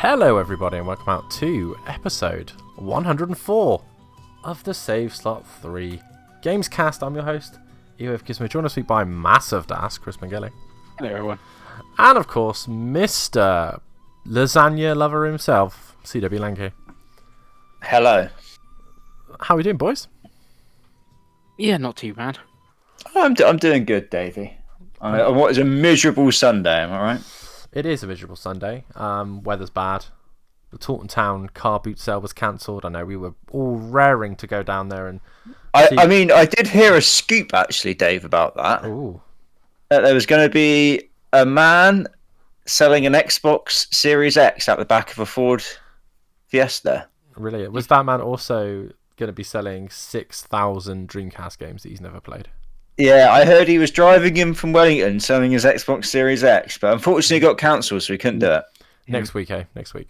Hello everybody and welcome out to episode 104 of the Save Slot 3 Gamescast. I'm your host, EOF Gizmo, joined this week by Massive Das, Chris Mangeli. Hello everyone. And of course, Mr. Lasagna Lover himself, CW Lanky. Hello. How are we doing, boys? Yeah, not too bad. I'm doing good, Davey. On what is a miserable Sunday, am I right? It is a miserable Sunday. Weather's bad. The Taunton Town car boot sale was cancelled. I know we were all raring to go down there and I mean, I did hear a scoop actually, Dave, about that. Ooh. That there was going to be a man selling an Xbox Series X at the back of a Ford Fiesta. Really? Was that man also going to be selling 6,000 Dreamcast games that he's never played? Yeah, I heard he was driving in from Wellington selling his Xbox Series X, but unfortunately it got cancelled, so he couldn't do it. Next week, eh? Next week.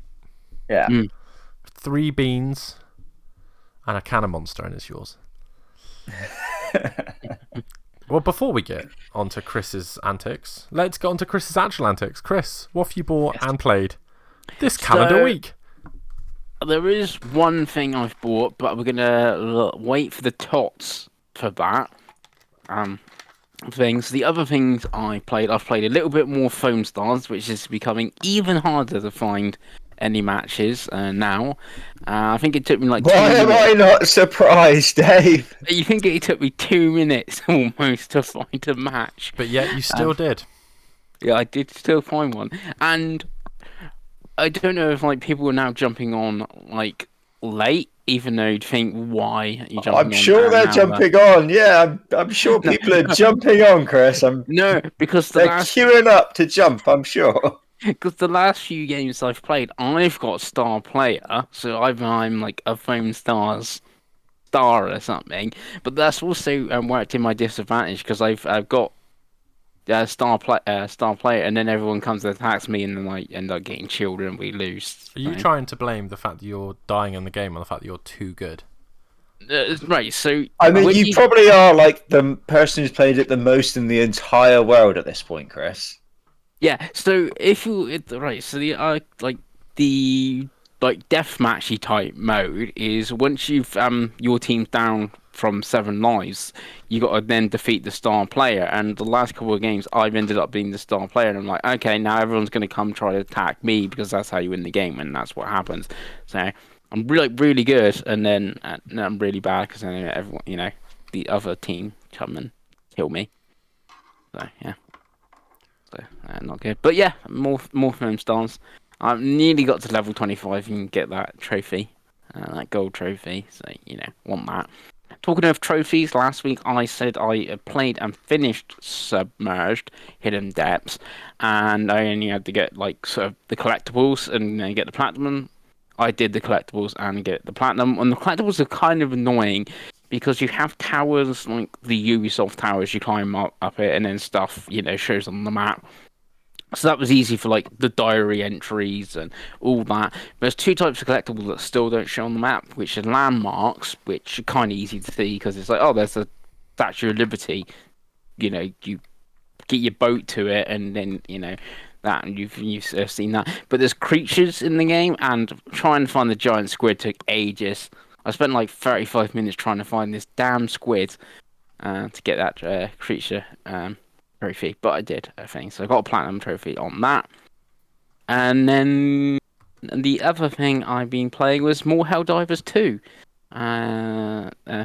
Yeah. 3 beans and a can of Monster, and it's yours. Well, before we get onto Chris's antics, let's get onto Chris's actual antics. Chris, what have you bought and played this calendar week? There is one thing I've bought, but we're gonna wait for the tots for that. Things. The other things I've played a little bit more Foam Stars, which is becoming even harder to find any matches now. I think it took me like 2 Why minutes. am I not surprised, Dave? You think it took me 2 minutes almost to find a match? But yet you still did. Yeah, I did still find one, and I don't know if like people are now jumping on like late, even though you'd think why are you jumping on? I'm sure they're jumping on. Yeah, I'm sure people are jumping on, Chris. No, because they're queuing up to jump, I'm sure. Because the last few games I've played, I've got star player, so I'm like a Foam Stars star or something. But that's also worked in my disadvantage because I've got star player, and then everyone comes and attacks me, and then I end up getting chilled and we lose. Are you trying to blame the fact that you're dying in the game on the fact that you're too good? Right, so I mean, you probably are like the person who's played it the most in the entire world at this point, Chris. Yeah, so if you right, so the deathmatchy type mode is once you've your team's down from 7 lives, you got to then defeat the star player. And the last couple of games, I've ended up being the star player, and I'm like, okay, now everyone's going to come try to attack me because that's how you win the game, and that's what happens. So I'm really good, and then I'm really bad because then everyone, the other team come and kill me. So yeah. So, not good. But yeah, more Foam Stars. I've nearly got to level 25 and get that trophy. That gold trophy. So, want that. Talking of trophies, last week I said I played and finished Submerged Hidden Depths. And I only had to get, sort of the collectibles and get the platinum. I did the collectibles and get the platinum. And the collectibles are kind of annoying because you have towers, like the Ubisoft towers, you climb up it, and then stuff, shows on the map. So that was easy for, the diary entries and all that. But there's 2 types of collectibles that still don't show on the map, which are landmarks, which are kind of easy to see, because it's like, oh, there's a Statue of Liberty. You get your boat to it, and then, that, and you've seen that. But there's creatures in the game, and trying to find the giant squid took ages. I spent 35 minutes trying to find this damn squid to get that creature trophy, but I did, I think. So I got a platinum trophy on that. And then the other thing I've been playing was more Helldivers 2.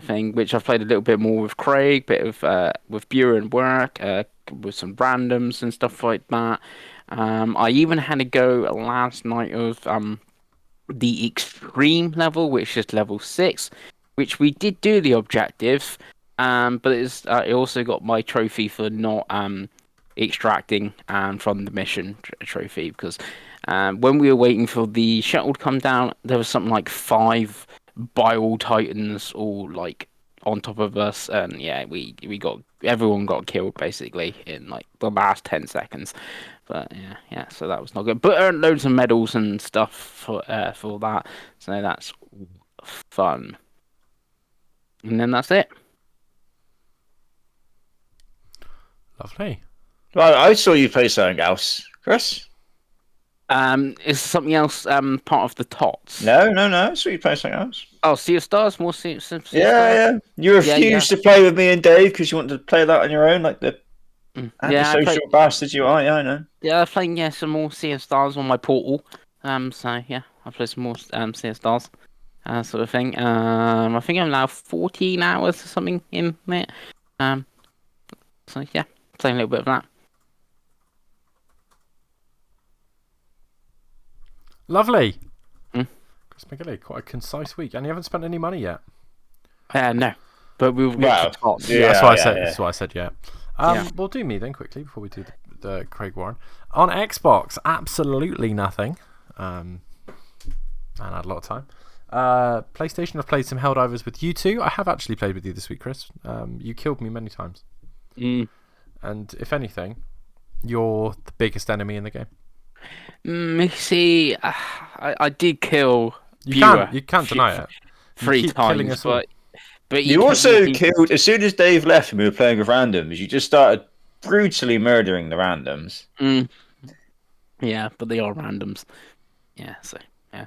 Thing which I've played a little bit more with Craig, bit of with Buren work, with some randoms and stuff like that. I even had a go last night of the extreme level, which is level 6, which we did do the objective, but it also got my trophy for not extracting from the mission trophy, because when we were waiting for the shuttle to come down, there was something like 5 Bile Titans all on top of us, and yeah, everyone got killed basically in the last 10 seconds. But yeah, so that was not good. But earned loads of medals and stuff for that, so that's fun. And then that's it. Lovely. Well, I saw you play something else, Chris. Is something else part of the tots? No. So you play something else? Oh, Sea of Stars, more Sea of Stars. Yeah. You refused to play with me and Dave because you wanted to play that on your own, like the antisocial bastards you are. Yeah, I know. Yeah, I'm playing some more Sea of Stars on my portal. So yeah, I play some more Sea of Stars, sort of thing. I think I'm now 14 hours or something in it. So yeah, playing a little bit of that. Lovely. Mm. Chris McGilly, quite a concise week, and you haven't spent any money yet. No, but we'll get to tots. Yeah, that's why I said. That's why I said yeah. Yeah. We'll do me then quickly before we do the Craig Warren on Xbox. Absolutely nothing. And I had a lot of time. PlayStation, I've played some Helldivers with you two. I have actually played with you this week, Chris. You killed me many times. And if anything, you're the biggest enemy in the game. See, I did kill. You can't deny it. 3 times, but you also killed as soon as Dave left and we were playing with randoms. You just started brutally murdering the randoms. Yeah, but they are randoms. Yeah, so yeah.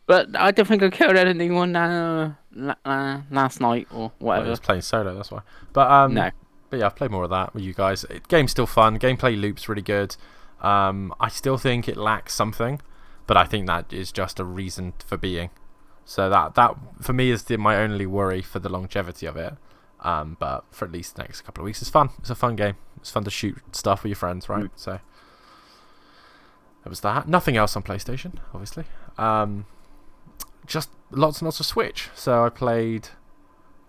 But I don't think I killed anyone last night or whatever. Well, I was playing solo, that's why. But no. But yeah, I've played more of that with you guys. Game's still fun. Gameplay loop's really good. I still think it lacks something, but I think that is just a reason for being. So that for me is my only worry for the longevity of it. But for at least the next couple of weeks, it's fun. It's a fun game. It's fun to shoot stuff with your friends, right? So that was that. Nothing else on PlayStation, obviously. Just lots and lots of Switch. So I played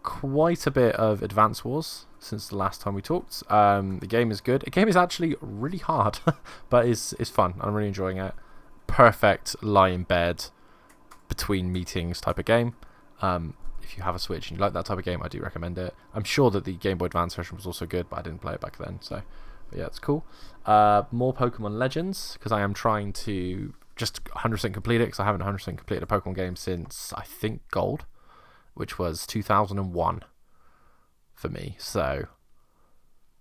quite a bit of Advance Wars since the last time we talked. The game is good. The game is actually really hard, but it's fun. I'm really enjoying it. Perfect lie in bed between meetings type of game. If you have a Switch and you like that type of game, I do recommend it. I'm sure that the Game Boy Advance version was also good, but I didn't play it back then. So, but yeah, it's cool. More Pokemon Legends, because I am trying to just 100% complete it, because I haven't 100% completed a Pokemon game since, I think, Gold, which was 2001 for me. So,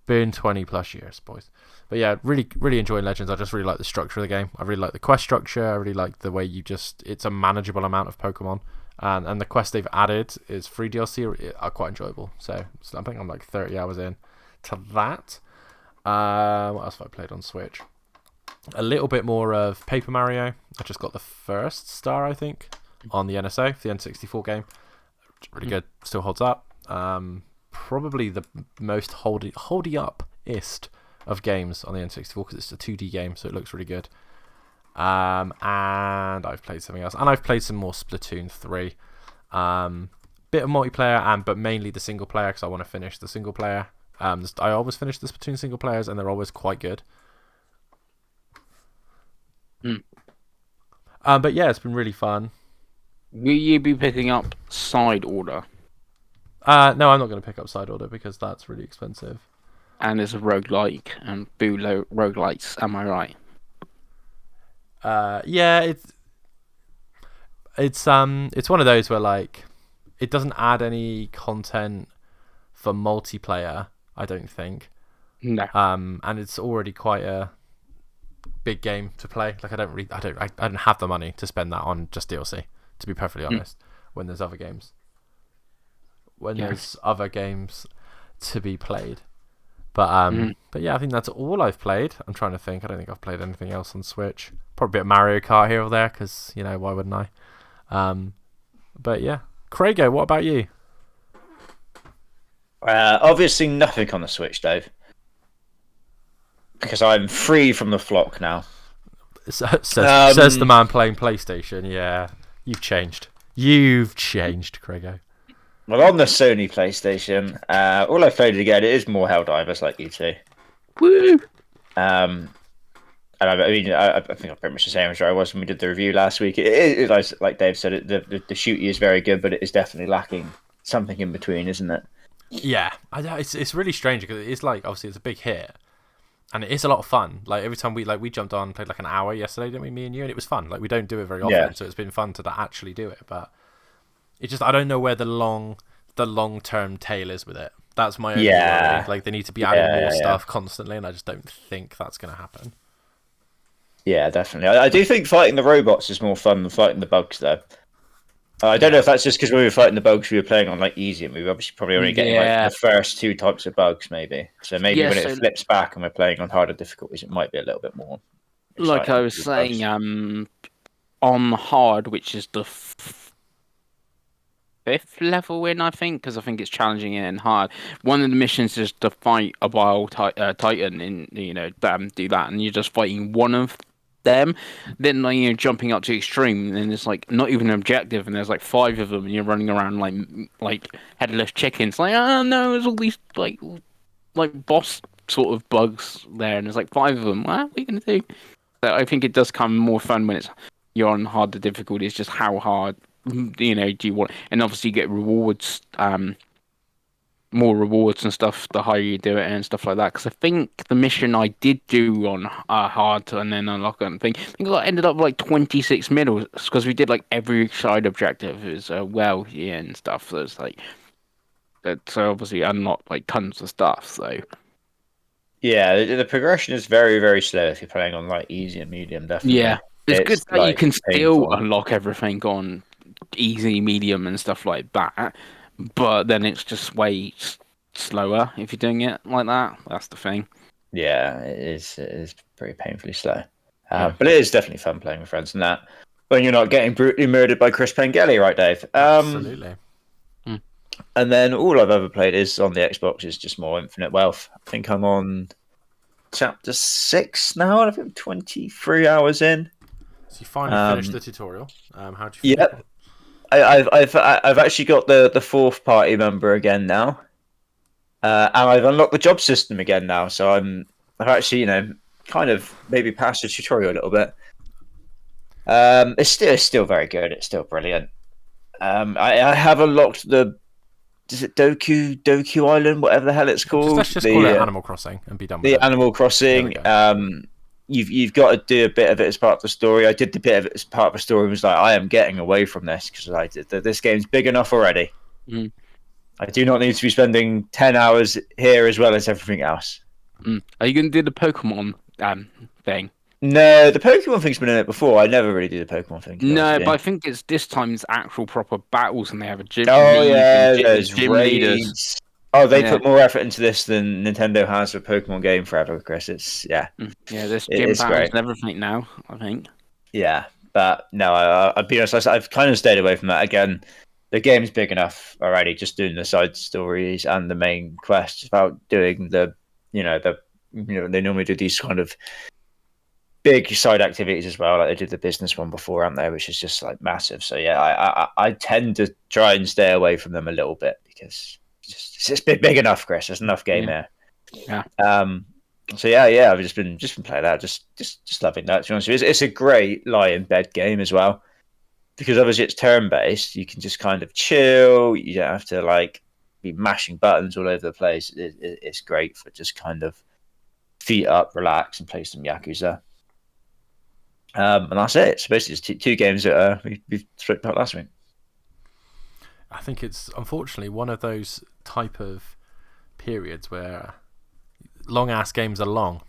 been 20 plus years, boys. But yeah, really enjoying Legends. I just really like the structure of the game. I really like the quest structure. I really like the way it's a manageable amount of Pokemon. And the quests they've added is free DLC are quite enjoyable. So I think I'm like 30 hours in to that. What else have I played on Switch? A little bit more of Paper Mario. I just got the first star, I think, on the NSO for the N64 game. Really good. Still holds up. Probably the most holdy up-ist of games on the N64 because it's a 2D game, so it looks really good. And I've played something else, and I've played some more Splatoon 3. Bit of multiplayer, but mainly the single player because I want to finish the single player. I always finish the Splatoon single players, and they're always quite good. But yeah, it's been really fun. Will you be picking up Side Order? No, I'm not going to pick up Side Order because that's really expensive. And it's a roguelike, and boo roguelites, am I right? Yeah, it's one of those where like it doesn't add any content for multiplayer, I don't think. No. And it's already quite a big game to play. Like I don't have the money to spend that on just DLC, to be perfectly honest. When there's other games. There's other games to be played. But yeah, I think that's all I've played. I'm trying to think. I don't think I've played anything else on Switch. Probably a bit of Mario Kart here or there, because, why wouldn't I? But yeah. Craigo, what about you? Obviously nothing on the Switch, Dave. Because I'm free from the flock now. Says the man playing PlayStation. Yeah, you've changed. Craigo. Well, on the Sony PlayStation, all I've played again, it is more Helldivers like you two. Woo! And I think I'm pretty much the same as I was when we did the review last week. It is, like Dave said, the shooty is very good, but it is definitely lacking something in between, isn't it? Yeah, it's really strange because it's like obviously it's a big hit, and it is a lot of fun. Like every time we jumped on, played like an hour yesterday, didn't we, me and you, and it was fun. Like we don't do it very often, so it's been fun to actually do it, but. It's just I don't know where the long term tail is with it. That's my only worry. Like they need to be adding more stuff constantly, and I just don't think that's going to happen. Yeah, definitely. I do think fighting the robots is more fun than fighting the bugs, though. I don't know if that's just because when we were fighting the bugs, we were playing on like easy, and we were obviously probably only getting like Yeah, the first two types of bugs, maybe. So maybe yeah. when it So, flips back and we're playing on harder difficulties, it might be a little bit more like exciting I to was do the bugs. saying, on hard, which is the fifth level in, I think, because I think it's challenging and hard. One of the missions is to fight a wild titan, in do that, and you're just fighting one of them. Then like, you're jumping up to extreme, and it's like not even an objective, and there's like five of them, and you're running around like headless chickens. Like, oh no, there's all these like boss sort of bugs there, and there's like five of them. What are we gonna do? So I think it does come more fun when you're on harder difficulty. It's just how hard do you want, and obviously you get rewards, more rewards and stuff the higher you do it and stuff like that. Because I think the mission I did do on hard and then unlock it, I think I ended up with, like 26 medals because we did like every side objective as well, yeah, and stuff. So it's like so obviously unlocked like tons of stuff. So Yeah, the progression is very, very slow if you're playing on like easy and medium. yeah, Definitely, it's good it's that you like can still painful. unlock everything on easy, medium, and stuff like that. But then it's just way slower if you're doing it like that. That's the thing. Yeah, it is. It is pretty painfully slow, Yeah. but it is definitely fun playing with friends and that. When you're not getting brutally murdered by Chris Pengelly, right, Dave? Absolutely. And then all I've ever played is on the Xbox is just more Infinite Wealth. I think I'm on chapter 6 now, and I think I'm 23 hours in. So you finally finished the tutorial. How do you feel? Yep, I've actually got the fourth party member again now, and I've unlocked the job system again now. So I've actually kind of maybe passed the tutorial a little bit. It's still very good. It's still brilliant. I have unlocked is it Doku Island, whatever the hell it's called. Let's just call it Animal Crossing and be done with it. The Animal Crossing. You've got to do a bit of it as part of the story. I did the bit of it as part of the story. Was like, I am getting away from this because this game's big enough already. Mm. I do not need to be spending 10 hours here as well as everything else. Are you going to do the Pokemon thing? No, the Pokemon thing's been in it before. I never really do the Pokemon thing. No, but I think it's this time's actual proper battles, and they have a gym. Oh league yeah, and there's gym raids. leaders. Oh, they put more effort into this than Nintendo has for Pokemon game forever, Chris. It's Yeah, there's gym battles great. and everything now, I think. Yeah, but no, I'll be honest. I've kind of stayed away from that again. The game's big enough already. Just doing the side stories and the main quest. It's about doing they normally do these kind of big side activities as well. Like they did the business one before, aren't they? Which is just like massive. So yeah, I tend to try and stay away from them a little bit because it's just big enough, Chris. There's enough game there. Yeah. So yeah, I've just been playing that, just loving that. To be honest with you, it's a great lie in bed game as well, because obviously it's turn based. You can just kind of chill. You don't have to like be mashing buttons all over the place. It's great for just kind of feet up, relax, and play some Yakuza. And that's it. So basically, it's two games that we've spoke about last week. I think it's unfortunately one of those type of periods where long ass games are long.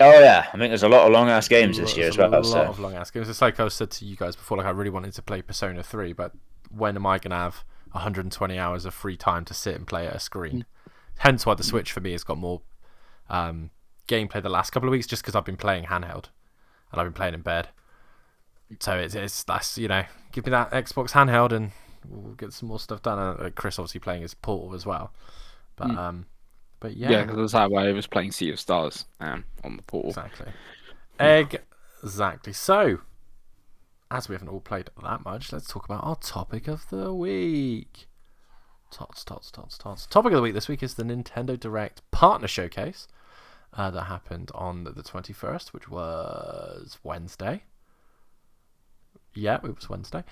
Oh yeah, I think there's a lot of long ass games this year as well. A lot of long ass games. It's like I said to you guys before. Like I really wanted to play Persona 3, but when am I gonna have 120 hours of free time to sit and play at a screen? Hence why the Switch for me has got more gameplay the last couple of weeks, just because I've been playing handheld and I've been playing in bed. So that's give me that Xbox handheld and we'll get some more stuff done. And Chris obviously playing his Portal as well, but yeah. Yeah, because that's how I was playing Sea of Stars on the Portal. Exactly. So, as we haven't all played that much, let's talk about our topic of the week. Tots. Topic of the week this week is the Nintendo Direct Partner Showcase that happened on the 21st, which was Wednesday. Yeah, it was Wednesday.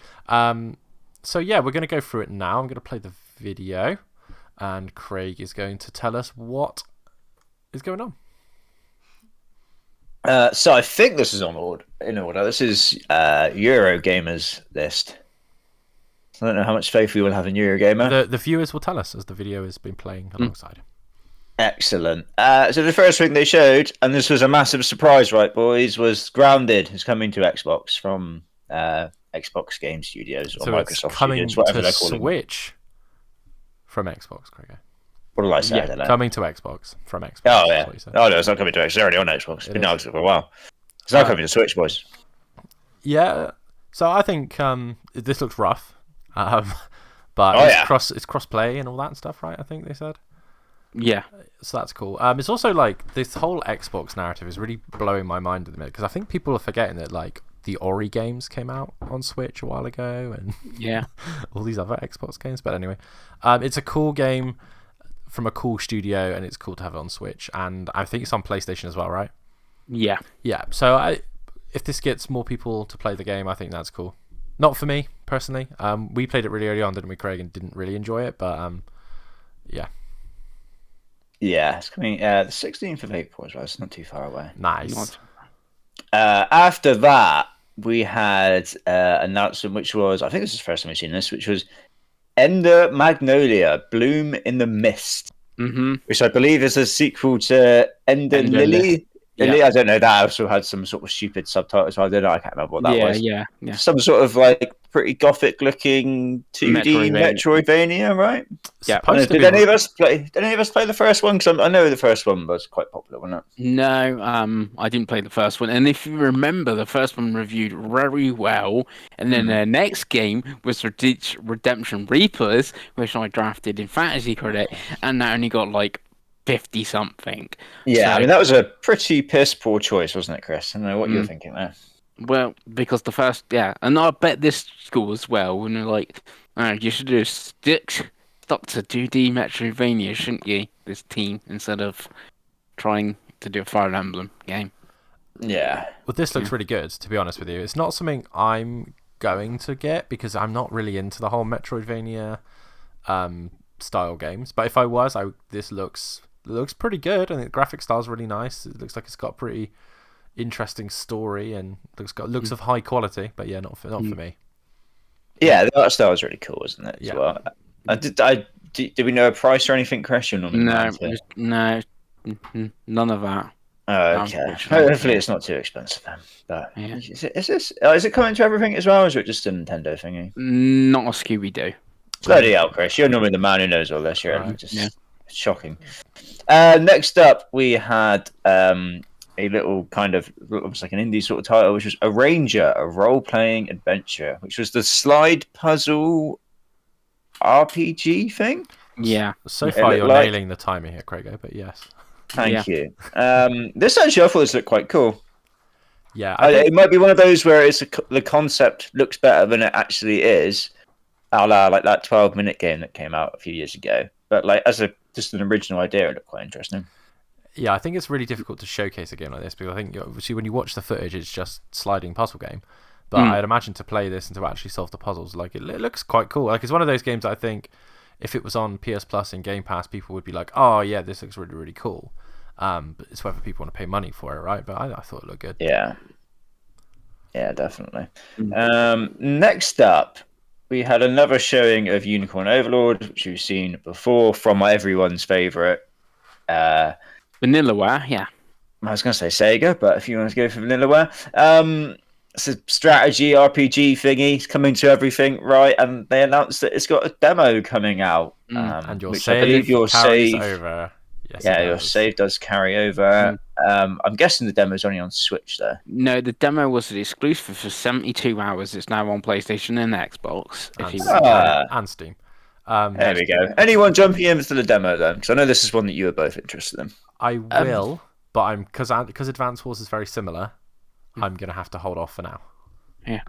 So yeah, we're going to go through it now. I'm going to play the video, and Craig is going to tell us what is going on. So I think this is in order. This is Eurogamer's list. I don't know how much faith we will have in Eurogamer. The viewers will tell us as the video has been playing alongside. Excellent. So the first thing they showed, and this was a massive surprise, right, boys, was Grounded is coming to Xbox from Xbox Game Studios or So it's Microsoft coming Studios, whatever to they're calling it. Switch from Xbox, Craig. What did I say? Yeah, I don't know. Coming to Xbox from Xbox. Oh, that's yeah. what you said. Oh, no, it's not coming to Xbox. It's already on Xbox. It's been is. on Xbox for a while. It's not coming to Switch, boys. Yeah. So I think this looks rough, but it's cross play and all that stuff, right? I think they said. Yeah. So that's cool. It's also like this whole Xbox narrative is really blowing my mind at the minute because I think people are forgetting that like the Ori games came out on Switch a while ago and Yeah. all these other Xbox games. But anyway, it's a cool game from a cool studio and it's cool to have it on Switch. And I think it's on PlayStation as well, right? Yeah. Yeah. So if this gets more people to play the game, I think that's cool. Not for me personally. We played it really early on, didn't we, Craig? And didn't really enjoy it, but yeah. Yeah, it's coming the 16th of April as well. It's not too far away. Nice. After that, we had an announcement, which was, I think this is the first time we've seen this, which was Ender Magnolia, Bloom in the Mist, which I believe is a sequel to Ender Lily. Yeah. I don't know. That also had some sort of stupid subtitles. I don't know. I can't remember what that was. Yeah. Some sort of like pretty gothic-looking 2D Metroidvania, right? Yeah. Did any of us play the first one? Because I know the first one was quite popular, wasn't it? No, I didn't play the first one. And if you remember, the first one reviewed very well. And then the next game was Redemption Reapers, which I drafted in Fantasy Credit, and that only got like 50 something. Yeah, so, I mean that was a pretty piss poor choice, wasn't it, Chris? I don't know what you're thinking there. Well, because the first, and I bet this school as well. And they're like, you should have stuck to 2D Metroidvania, shouldn't you? This team instead of trying to do a Fire Emblem game. Yeah. Well, this looks really good. To be honest with you, it's not something I'm going to get because I'm not really into the whole Metroidvania style games. But if I was, this looks pretty good, and the graphic style's really nice. It looks like it's got a pretty interesting story and looks of high quality. But yeah, not for me. Yeah, the art style is really cool, isn't it? Yeah. As well. Did we know a price or anything, Chris? No, none of that. Oh, okay. Hopefully it's not too expensive then. But is it coming to everything as well, or is it just a Nintendo thingy? Not a Scooby-Doo. Bloody hell, Chris. You're normally the man who knows all this. You're Right. shocking. Next up, we had a little kind of almost like an indie sort of title, which was A Ranger, a role-playing adventure, which was the slide puzzle RPG thing. Yeah. So far, you're nailing the timing here, Craig. But yes. Thank you. This actually, I thought this looked quite cool. Yeah, it might be one of those where the concept looks better than it actually is, a la like that 12-minute game that came out a few years ago. But like as just an original idea, it looked quite interesting. Yeah, I think it's really difficult to showcase a game like this because I think obviously when you watch the footage, it's just sliding puzzle game. But I'd imagine to play this and to actually solve the puzzles, like it looks quite cool. Like it's one of those games that I think if it was on PS Plus and Game Pass, people would be like, "Oh yeah, this looks really really cool." But it's whether people want to pay money for it, right? But I thought it looked good. Yeah, definitely. Next up, we had another showing of Unicorn Overlord, which we've seen before from everyone's favorite. Vanillaware, yeah. I was going to say Sega, but if you want to go for Vanillaware, it's a strategy RPG thingy. It's coming to everything, right? And they announced that it's got a demo coming out, and your which save I believe your carries save over. Yes, your save does carry over. I'm guessing the demo's only on Switch, though. No, the demo was exclusive for 72 hours. It's now on PlayStation and Xbox. And Steam. There we go. Anyone jumping into the demo, then? Because I know this is one that you are both interested in. I will, but because Advance Wars is very similar, I'm going to have to hold off for now. Yeah.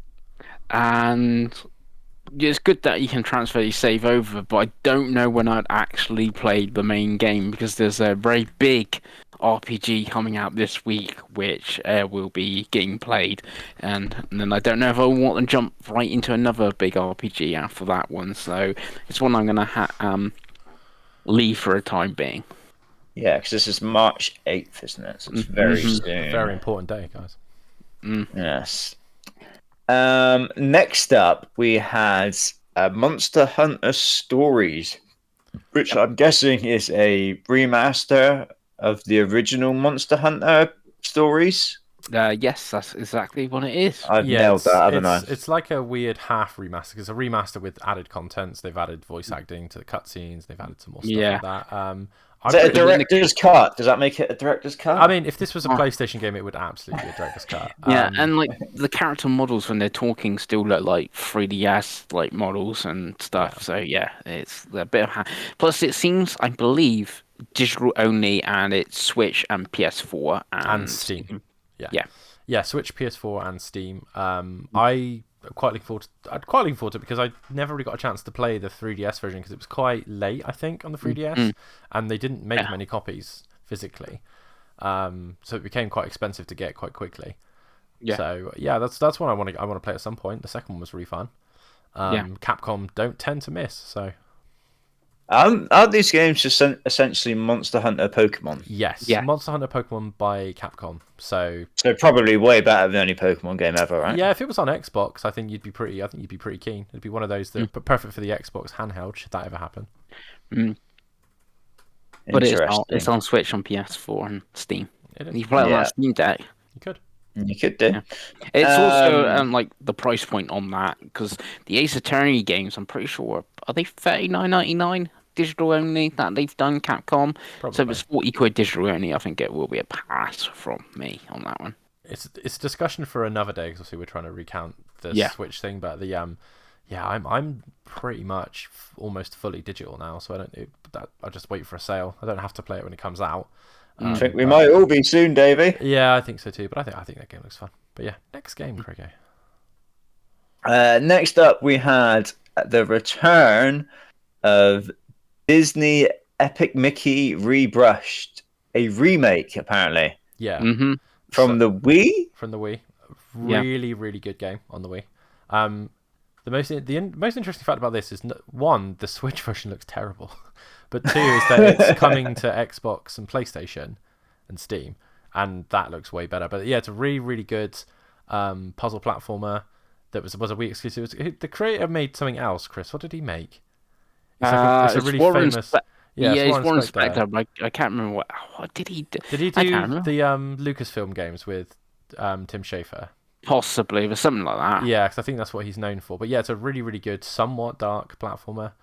And it's good that you can transfer your save over, but I don't know when I'd actually played the main game because there's a very big RPG coming out this week which will be getting played, and then I don't know if I want to jump right into another big RPG after that one, so it's one I'm going to leave for a time being. Yeah, because this is March 8th, isn't it? So it's very soon. Very important day, guys. Yes. Next up, we had Monster Hunter Stories. which I'm guessing is a remaster of the original Monster Hunter stories. Yes, that's exactly what it is. I've Yeah, nailed that, haven't I? it's like a weird half remaster. It's a remaster with added contents. They've added voice acting to the cutscenes. They've added some more stuff Yeah. like that. Is it a But then director's cut? Does that make it a director's cut? I mean, if this was a Oh. PlayStation game, it would absolutely be a director's cut. Yeah, and like the character models when they're talking still look like 3DS like models and stuff. Yeah. So yeah, it's a bit of plus it seems I believe digital only and it's Switch and PS4 and Steam. Yeah. Yeah. Yeah, Switch, PS4, and Steam. I'd quite looking forward to it because I never really got a chance to play the 3DS version because it was quite late, I think, on the 3DS, and they didn't make many copies physically. So it became quite expensive to get quite quickly. Yeah. So yeah, that's one I want to play at some point. The second one was really fun. Capcom don't tend to miss, so. Are these games just essentially Monster Hunter Pokemon? Yes, Yeah. Monster Hunter Pokemon by Capcom. So probably way better than any Pokemon game ever, right? yeah, if it was on Xbox, I think you'd be pretty keen. It'd be one of those that perfect for the Xbox handheld should that ever happen. But Interesting. it's on Switch, on PS4 and Steam. It is. You play it on Yeah. that Steam Deck. You could. You could do. Yeah. It's also like the price point on that because the Ace Attorney games, I'm pretty sure, are they $39.99 digital only that they've done Capcom? So if Probably. it's 40 quid digital only, I think it will be a pass from me on that one. It's a discussion for another day because obviously we're trying to recount the Switch thing, but I'm pretty much almost fully digital now, so I just wait for a sale. I don't have to play it when it comes out. I think we might all be soon, Davey. Yeah, I think so too. But I think that game looks fun. But yeah, next game, Craigie. Next up, we had the return of Disney Epic Mickey Rebrushed, a remake apparently. Yeah. Mm-hmm. From the Wii. From the Wii, really good game on the Wii. The most interesting fact about this is one, the Switch version looks terrible, but two is that it's coming to Xbox and PlayStation and Steam, and that looks way better. But yeah, it's a really good puzzle platformer that was a Wii exclusive. The creator made something else. Chris, what did he make? It's a really famous. It's Warren Spector, but I can't remember what did he do. Did he do the Lucasfilm games with Tim Schafer? Possibly, but something like that. Yeah, because I think that's what he's known for. But yeah, it's a really good, somewhat dark platformer.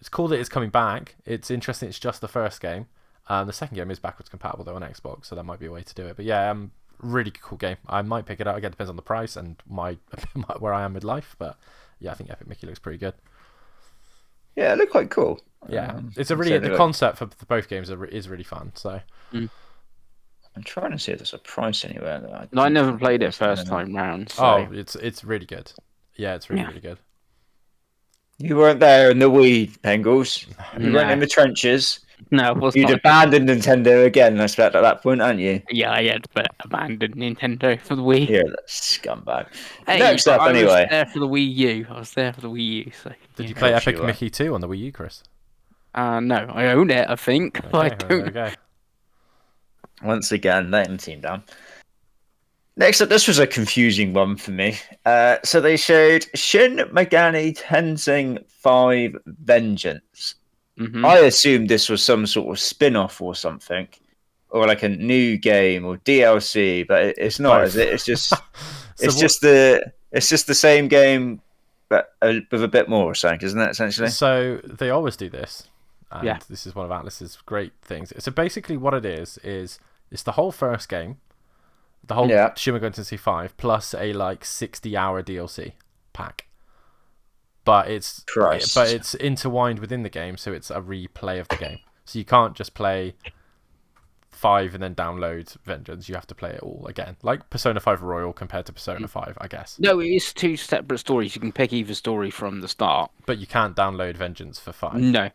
It's cool that it's coming back. It's interesting. It's just the first game. The second game is backwards compatible though on Xbox, so that might be a way to do it. But yeah, really cool game. I might pick it up. Again, depends on the price and where I am with life. But yeah, I think Epic Mickey looks pretty good. Yeah, it looked quite cool. Yeah, it's a really the concept for both games is really fun. So. I'm trying to see if there's a price anywhere. I never played it first time round. So. Oh, it's really good. Yeah, it's really good. You weren't there in the Wii, Pengles. You weren't in the trenches. No, You'd abandoned Nintendo again, I expect, at that point, aren't you? Yeah, I had abandoned Nintendo for the Wii. You're that scumbag. Hey, Next up, anyway. I was there for the Wii U. So, Did you play Epic Mickey 2 on the Wii U, Chris? No, I own it, I think. Okay, But I don't. okay. Once again, letting the team down. Next up, this was a confusing one for me. So they showed Shin Megami Tensei 5 Vengeance. Mm-hmm. I assumed this was some sort of spin-off or something, or like a new game or DLC, but it's not, is it? It's just it's just the same game, but with a bit more or something, isn't it? Essentially. So they always do this, and Yeah. this is one of Atlas's great things. So basically, what it is it's the whole first game, the whole Shin Megami Tensei 5 plus a 60-hour DLC pack. But it's intertwined within the game, so it's a replay of the game. So you can't just play 5 and then download Vengeance. You have to play it all again, like Persona 5 Royal compared to Persona 5, I guess. No, it is two separate stories. You can pick either story from the start. But you can't download Vengeance for 5. No.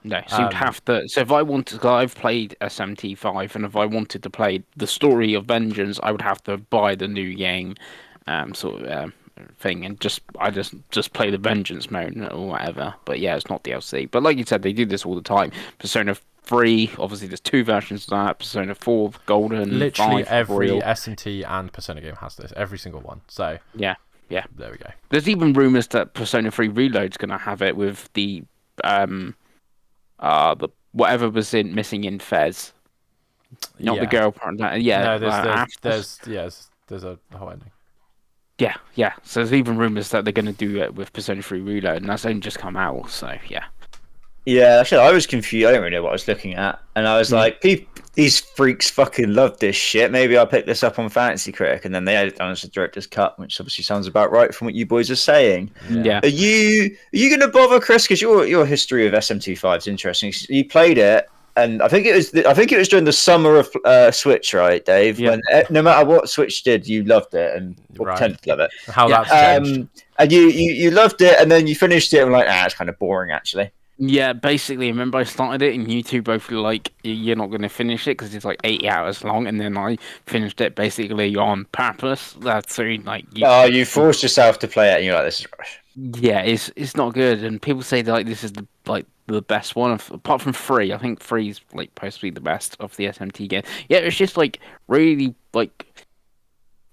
So you'd have to. So if I wanted, cause I've played SMT5, and if I wanted to play the story of Vengeance, I would have to buy the new game, thing, and I just play the Vengeance mode or whatever. But yeah, it's not DLC. But like you said, they do this all the time. Persona 3, obviously there's 2 versions of that. Persona 4 Golden. Literally 5, every Royal. SMT and Persona game has this. Every single one. So yeah. there we go. There's even rumors that Persona 3 Reload's going to have it with the the whatever was missing in Fez, not the Yeah. girl part. Yeah, No, after. there's a whole ending. Yeah, yeah. So there's even rumors that they're going to do it with Persona 3 Reload, and that's only just come out. So yeah. Yeah, actually, I was confused. I didn't really know what I was looking at, and I was Mm. like, "These freaks fucking love this shit. Maybe I'll pick this up on Fantasy Critic." And then they had it done as a director's cut, which obviously sounds about right from what you boys are saying. Yeah. Are you going to bother, Chris? Because your history of SMT5 is interesting. You played it, and I think it was during the summer of Switch, right, Dave? Yeah. When no matter what Switch did, you loved it and Right. pretended to love it. How Yeah. that's changed. And you loved it, and then you finished it, and were like, it's kind of boring, actually. Yeah, basically, remember I started it and you two both were like, you're not going to finish it because it's like 8 hours long, and then I finished it basically on purpose. That's like You forced yourself to play it, and you're like, this is rubbish. yeah, it's not good, and people say that, like this is the best one apart from 3. I think 3 is like supposed to be the best of the SMT game. Yeah, it's just like really like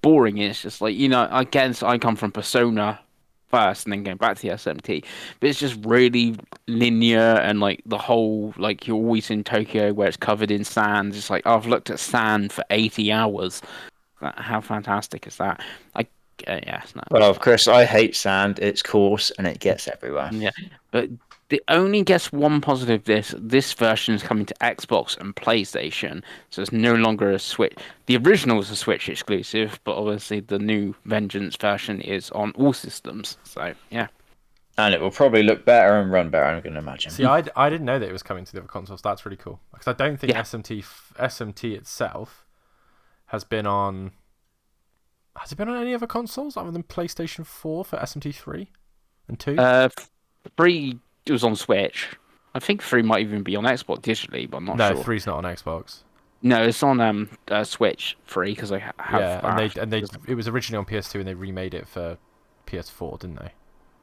boring. It's just like again, so I come from Persona first and then going back to the SMT, but it's just really linear and like the whole like you're always in Tokyo where it's covered in sand. It's like I've looked at sand for 80 hours. How fantastic is that? Yeah, it's not. Well, Chris, I hate sand. It's coarse and it gets everywhere. Yeah, but the only guess one positive this version is coming to Xbox and PlayStation, so it's no longer a Switch. The original was a Switch exclusive, but obviously the new Vengeance version is on all systems. So yeah. And it will probably look better and run better, I'm going to imagine. See, I didn't know that it was coming to the other consoles. That's really cool because I don't think Yeah. SMT itself has been on. Has it been on any other consoles other than PlayStation 4 for SMT 3 and 2? 3 was on Switch. I think 3 might even be on Xbox digitally, but I'm not No, sure. 3's not on Xbox. No, it's on Switch 3 because I have. Yeah, and they it was originally on PS2 and they remade it for PS4, didn't they?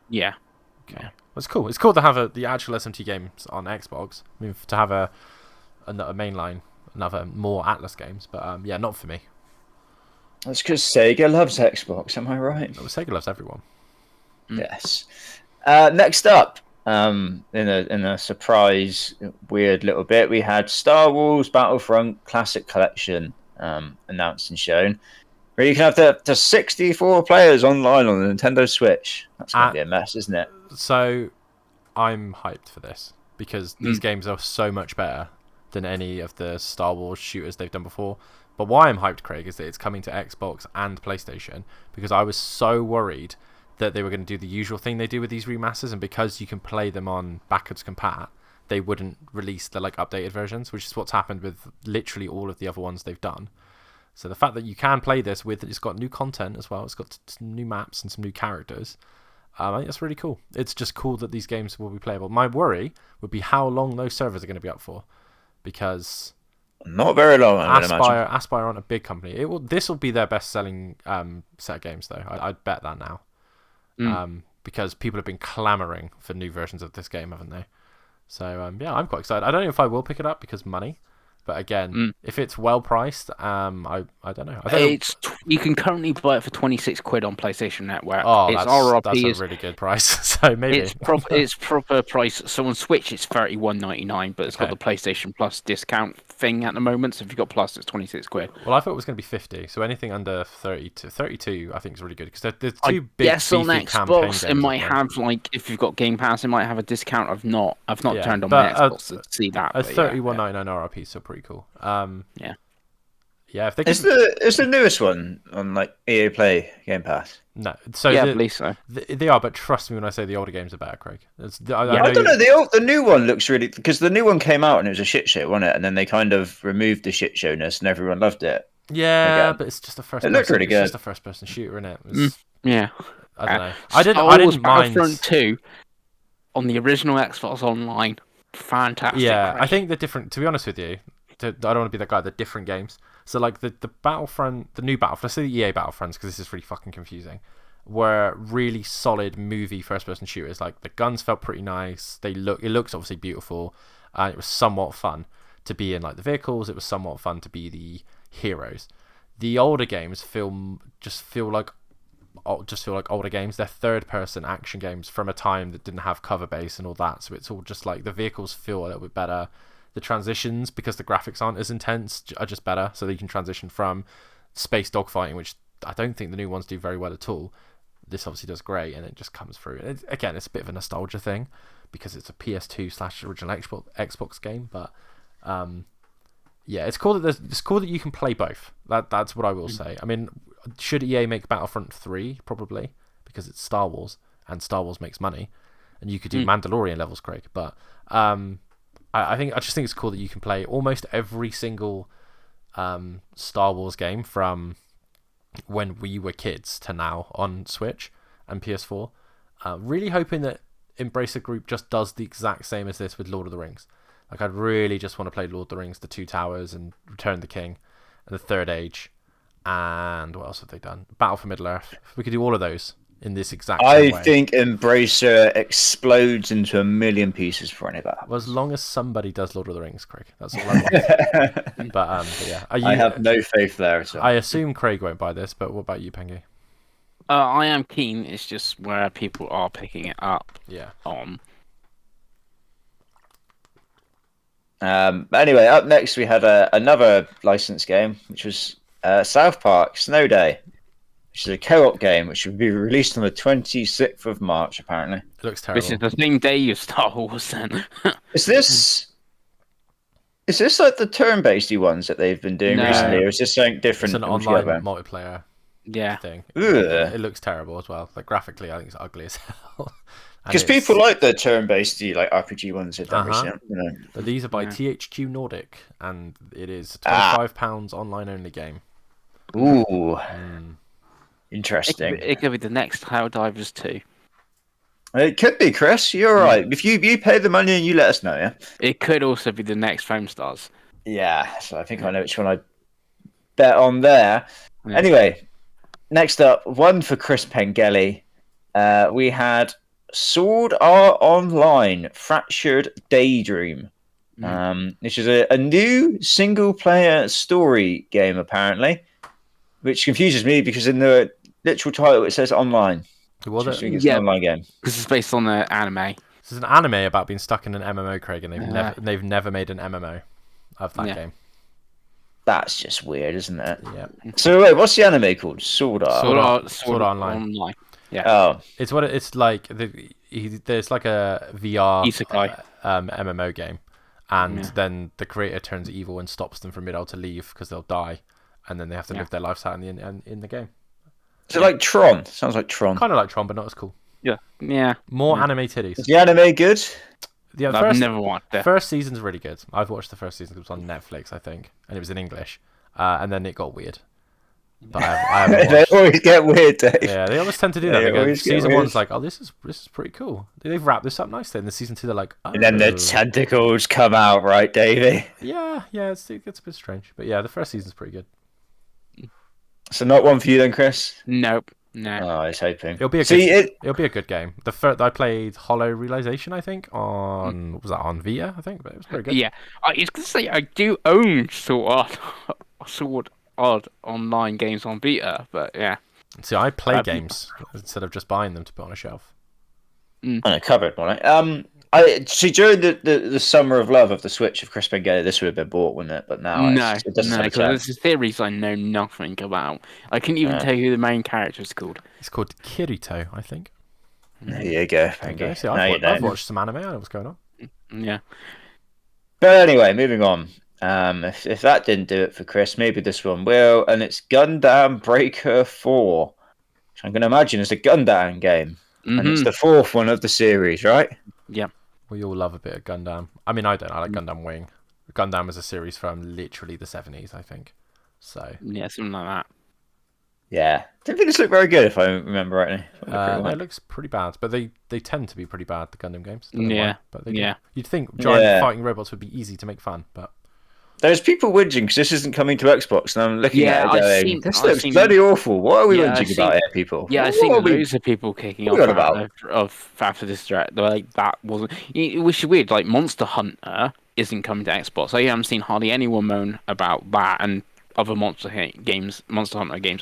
Yeah. Okay, well, it's cool. It's cool to have the actual SMT games on Xbox. I mean, to have a mainline, another more Atlas games, but yeah, not for me. That's because Sega loves Xbox, am I right? No, Sega loves everyone. Yes. Next up, in a surprise, weird little bit, we had Star Wars Battlefront Classic Collection announced and shown, where you can have the 64 players online on the Nintendo Switch. That's going to be a mess, isn't it? So, I'm hyped for this because these games are so much better than any of the Star Wars shooters they've done before. But why I'm hyped, Craig, is that it's coming to Xbox and PlayStation because I was so worried that they were going to do the usual thing they do with these remasters, and because you can play them on backwards compat, they wouldn't release the updated versions, which is what's happened with literally all of the other ones they've done. So the fact that you can play this it's got new content as well, it's got some new maps and some new characters. I think that's really cool. It's just cool that these games will be playable. My worry would be how long those servers are going to be up for, because not very long. I imagine. Aspire aren't a big company. This will be their best-selling set of games, though. I'd bet that now, because people have been clamoring for new versions of this game, haven't they? So yeah, I'm quite excited. I don't know if I will pick it up because money. But again, if it's well priced, I don't know. You can currently buy it for £26 on PlayStation Network. Oh, it's that's a really good price. So maybe it's proper price. So on Switch it's £31.99, but it's got the PlayStation Plus discount thing at the moment. So if you've got Plus, it's £26. Well, I thought it was going to be 50. So anything under 32, I think is really good because they're two big. Yes, on Xbox campaign it might have if you've got Game Pass, it might have a discount. I've not turned on my Xbox to see that. A $31.99 RRP is still pretty cool. Yeah. If they is the newest one on EA Play Game Pass? No, so I believe so. They are, but trust me when I say the older games are better, Craig. I don't know. The new one looks really, because the new one came out and it was a shit show, wasn't it? And then they kind of removed the shit showness and everyone loved it. Yeah, but it's just a first. It looked really good. It's just a first-person shooter, isn't it? Yeah. I don't know. I didn't mind. Battlefront 2 on the original Xbox Online, fantastic. Yeah, Craig. I think to be honest with you, I don't want to be that guy. They're different games. So the Battlefront, the new Battlefront, let's say the EA Battlefronts, because this is really fucking confusing, were really solid movie first-person shooters. Like the guns felt pretty nice. It looks obviously beautiful, and it was somewhat fun to be in the vehicles. It was somewhat fun to be the heroes. The older games feel like just feel like older games. They're third-person action games from a time that didn't have cover base and all that. So it's all just like the vehicles feel a little bit better. The transitions, because the graphics aren't as intense, are just better. So you can transition from space dogfighting, which I don't think the new ones do very well at all. This obviously does great, and it just comes through. And again, it's a bit of a nostalgia thing because it's a PS2 / original Xbox game. But yeah, it's cool that you can play both. That's what I will say. I mean, should EA make Battlefront 3? Probably, because it's Star Wars, and Star Wars makes money, and you could do Mandalorian levels, Craig. But I just think it's cool that you can play almost every single Star Wars game from when we were kids to now on Switch and PS4. Really hoping that Embracer Group just does the exact same as this with Lord of the Rings. Like, I'd really just want to play Lord of the Rings, The Two Towers, and Return of the King, and The Third Age, and what else have they done? Battle for Middle-earth. We could do all of those in this exact same way. I think Embracer explodes into a million pieces for any of that. Well, as long as somebody does Lord of the Rings, Craig. That's all I want. But yeah. I have no faith there at all. I assume Craig won't buy this, but what about you, Pengy? I am keen. It's just where people are picking it up. Yeah. Anyway, up next we had another licensed game, which was South Park Snow Day, which is a co-op game which will be released on the 26th of March, apparently. It looks terrible. Which is the same day as Star Wars, then. Is this like the turn-based ones that they've been doing recently, or is this something different? It's an online multiplayer thing. It looks terrible as well. Like, graphically, I think it's ugly as hell. Because people like the turn-based like RPG ones they've done recently. You know. But these are by THQ Nordic, and it is a £25 online-only game. Ooh. Interesting. It could be the next Helldivers 2. It could be, Chris. You're right. If you pay the money and you let us know, yeah? It could also be the next Foam Stars. Yeah, so I think I know which one I bet on there. Yeah. Anyway, next up, one for Chris Pengelly. We had Sword Art Online Fractured Daydream, which is a new single-player story game, apparently, which confuses me because in the literal title it says online. Was it? It's an online game. Because it's based on the anime. This is an anime about being stuck in an MMO, Craig, and they've never made an MMO of that game. That's just weird, isn't it? Yeah. So wait, what's the anime called? Sword Art. Sword Art Online. Yeah. Oh, it's what it's like. There's like a VR Isekai. MMO game, and then the creator turns evil and stops them from being able to leave because they'll die, and then they have to live their lives out in the game. Is it like Tron? Sounds like Tron. Kind of like Tron, but not as cool. Yeah. More anime titties. Is the anime good? Yeah, I've never watched it. First season's really good. I've watched the first season. It was on Netflix, I think, and it was in English. And then it got weird. But I haven't They always get weird, Dave. Yeah, they always tend to do that. They go, season one's like, oh, this is pretty cool. They've wrapped this up nicely. And the season 2, they're like, oh. And then the tentacles come out, right, Davey? Yeah, it gets a bit strange. But yeah, the first season's pretty good. So not one for you then, Chris? Nope. No. Oh, I was hoping. It'll be a good game. I played Hollow Realization, I think, on was that on Vita? I think, but it was pretty good. Yeah, I was gonna say I do own Sword Art Online games on Vita, but yeah. See, I play games instead of just buying them to put on a shelf. On a cupboard, right? I see during the summer of love of the Switch of Chris Pengelly, this would have been bought, wouldn't it? But now it doesn't have a chance. There's series I know nothing about. I couldn't even tell you who the main character is called. It's called Kirito, I think. There you go, Pengy. See, I've watched some anime. I know what's going on. Yeah. But anyway, moving on. If that didn't do it for Chris, maybe this one will, and it's Gundam Breaker 4, which I'm going to imagine is a Gundam game, and it's the 4th one of the series, right? Yeah. We all love a bit of Gundam. I mean, I don't. I like Gundam Wing. Gundam is a series from literally the 70s, I think. So yeah, something like that. Yeah, didn't think this looked very good if I remember rightly. It looks pretty bad, but they tend to be pretty bad. The Gundam games. But they do. You'd think giant fighting robots would be easy to make fun, but there's people whinging because this isn't coming to Xbox, and I'm looking at it going, this looks bloody awful. What are we whinging about here, people? Yeah, I've seen loads of people kicking off after this threat. They're like, that wasn't... Which is weird, like, Monster Hunter isn't coming to Xbox. I haven't seen hardly anyone moan about that, and other Monster Hunter games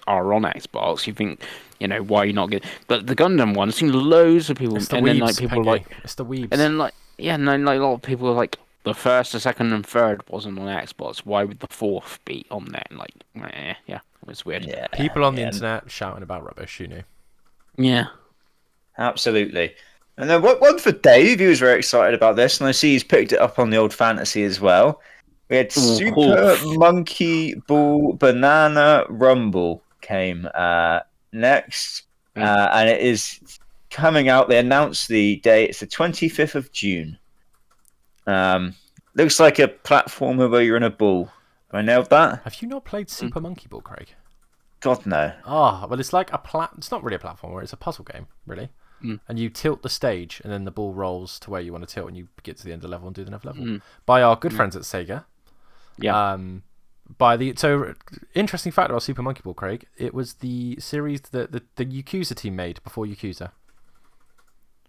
are on Xbox. You think, why are you not getting? But the Gundam one, I've seen loads of people, It's the and then weebs, people Pengy. It's the weebs. and then and then a lot of people are like, the first, the second, and third wasn't on Xbox. Why would the fourth be on there? Yeah, it was weird. Yeah, People on the internet shouting about rubbish, you know. Yeah. absolutely. And then one for Dave, he was very excited about this, and I see he's picked it up on the old fantasy as well. We had Super Monkey Ball Banana Rumble came next, and it is coming out. They announced the date. It's the 25th of June. Looks like a platformer where you're in a ball. Have I nailed that? Have you not played Super Monkey Ball, Craig? God, no. Oh, well, it's like it's not really a platformer. It's a puzzle game, really. And you tilt the stage, and then the ball rolls to where you want to tilt, and you get to the end of the level and do the next level. By our good friends at Sega. Yeah. So interesting fact about Super Monkey Ball, Craig. It was the series that the Yakuza team made before Yakuza.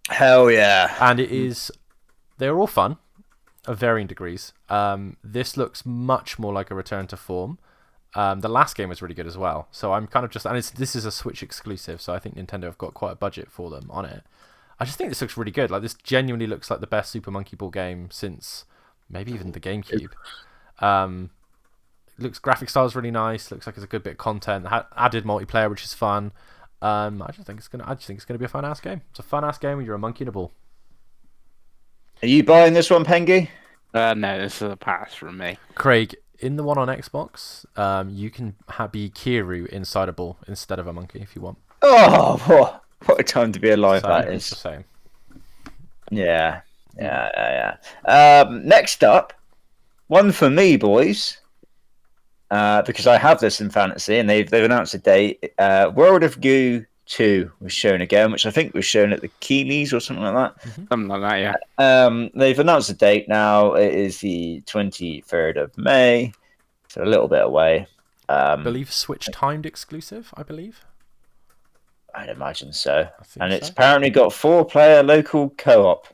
Hell yeah! And it is. They're all fun, of varying degrees. This looks much more like a return to form. The last game was really good as well. So I'm kind of just, and this is a Switch exclusive, so I think Nintendo have got quite a budget for them on it. I just think this looks really good. Like, this genuinely looks like the best Super Monkey Ball game since maybe even the GameCube. Looks, graphic style is really nice. Looks like it's a good bit of content. Added multiplayer, which is fun. I just think it's gonna be a fun ass game. It's a fun ass game when you're a monkey in a ball. Are you buying this one, Pengy? No, this is a pass from me. Craig, in the one on Xbox, you can be Kiru inside a ball instead of a monkey if you want. Oh, what a time to be alive So, that it's is. the same. Yeah. Next up, one for me, boys. Because I have this in fantasy, and they've announced a date. World of Goo 2 was shown again, which I think was shown at the Keeleys or something like that. Something like that, yeah. They've announced a date now. It is the 23rd of May, so a little bit away. I believe Switch timed exclusive, I believe. I'd imagine so. And it's so. apparently got 4-player local co-op.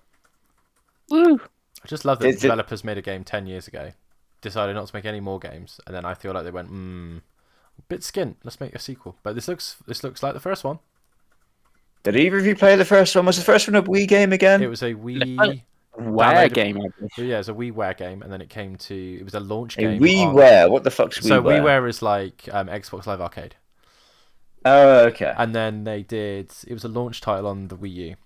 Woo! I just love that the developers made a game 10 years ago, decided not to make any more games, and then I feel like they went, bit skint, let's make a sequel. But this looks like the first one. Did either of you play the first one? Was the first one a Wii game again? It was a Wii game. Yeah, it's a WiiWare game, and then it was a launch A game. WiiWare? What the fuck's WiiWare? So WiiWare is like Xbox Live Arcade. Oh, okay. And then it was a launch title on the Wii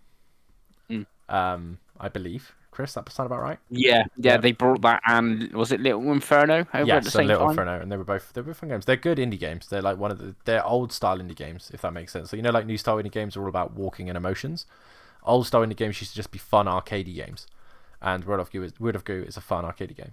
U. I believe. Chris, that sound about right? Yeah, they brought that, and was it Little Inferno over at the same Little time? Inferno, and they were both fun games. They're good indie games. They're like they're old style indie games, if that makes sense. So like new style indie games are all about walking and emotions. Old style indie games used to just be fun arcadey games, and World of Goo is a fun arcadey game.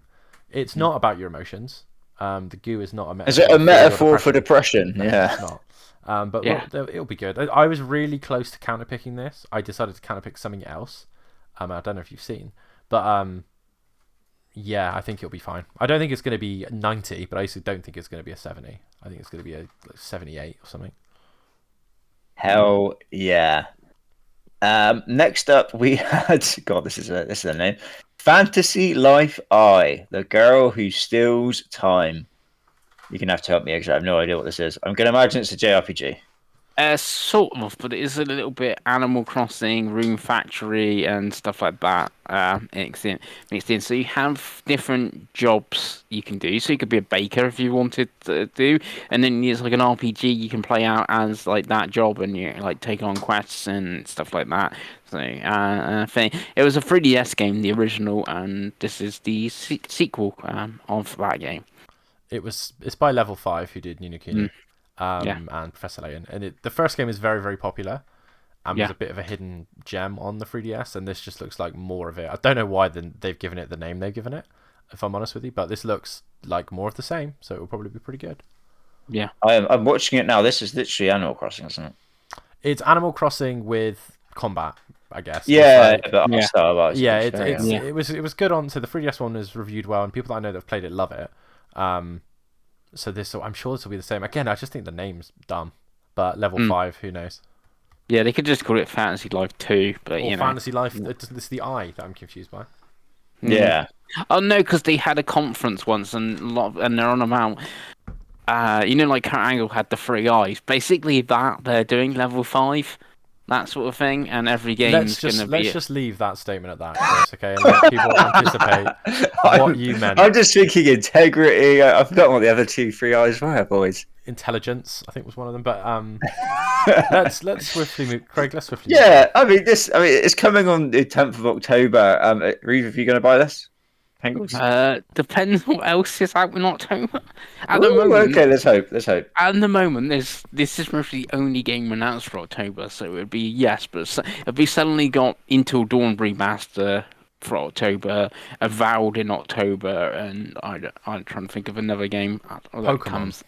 It's not about your emotions. The goo is not a metaphor. Is it a metaphor for depression? No, yeah. It's not. But it'll be good. I was really close to counterpicking this. I decided to counterpick something else. I don't know if you've seen, but I think it'll be fine. I don't think it's going to be 90, but I also don't think it's going to be a 70. I think it's going to be a 78 or something. Hell yeah. Next up, we had this is a name. Fantasy Life I, the girl who steals time. You're gonna have to help me because I have no idea what this is. I'm gonna imagine it's a JRPG. Sort of, but it is a little bit Animal Crossing, Room Factory, and stuff like that. Mixed in. So you have different jobs you can do. So you could be a baker if you wanted to do, and then there's like an RPG you can play out as like that job, and you like take on quests and stuff like that. So thing. It was a 3DS game, the original, and this is the sequel of that game. It's by Level 5 who did Ni no Kuni. And Professor Layton, and the first game is very, very popular and was a bit of a hidden gem on the 3DS, and this just looks like more of it. I don't know why they've given it the name they've given it, if I'm honest with you, but this looks like more of the same, so it will probably be pretty good. Yeah, I'm watching it now. This is literally Animal Crossing, isn't it? It's Animal Crossing with combat, I guess. It was good on. So the 3DS one was reviewed well, and people that I know that have played it love it. So I'm sure this will be the same. Again, I just think the name's dumb. But Level 5, who knows? Yeah, they could just call it Fantasy Life 2, but Fantasy Life. It's the I that I'm confused by. Yeah. Oh no, because they had a conference once, and they're on about like Kurt Angle had the 3 eyes. Basically, that they're doing level 5, that sort of thing, and every game's gonna be. Let's just leave that statement at that, Chris. Okay, and let people anticipate what you meant. I'm just thinking integrity. I've forgotten what the other 3 eyes were, boys. Intelligence, I think, was one of them. But let's swiftly move. Craig, let's swiftly. Yeah, I mean, it's coming on the 10th of October. Reeve, are you going to buy this? Penguins? Depends what else is out in October. At Ooh, the moment, okay, let's hope. At the moment, this is mostly the only game announced for October, so it would be yes, but if we suddenly got Until Dawn remaster for October, Avowed in October, and I'm trying to think of another game that Pokemon. comes.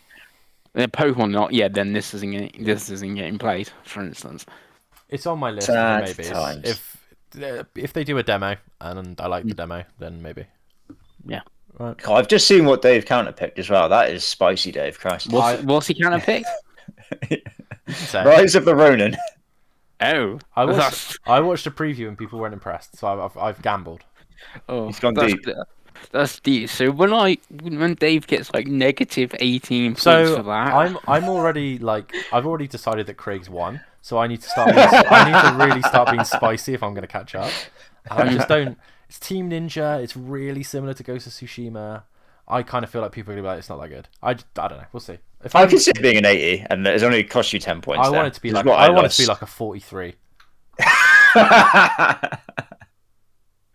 Pokemon not yet. Then this isn't getting played, for instance. It's on my list Sad of maybes. times. If they do a demo and I like the demo, then maybe. Yeah. Right. Oh, I've just seen what Dave counterpicked as well. That is spicy, Dave. Christ. What's he counterpicked? Rise of the Ronin. Oh, I watched a preview and people weren't impressed, so I've gambled. Oh, He's gone deep. That's deep. So when Dave gets like negative 18 points So for that, I'm already I've already decided that Craig's won, so I need to I need to really start being spicy if I'm going to catch up. And I just don't. It's Team Ninja. It's really similar to Ghost of Tsushima. I kind of feel like people are going to be like, it's not that good. I don't know. We'll see. I can see it being an 80, and it's only cost you 10 points. I want it to be like a 43.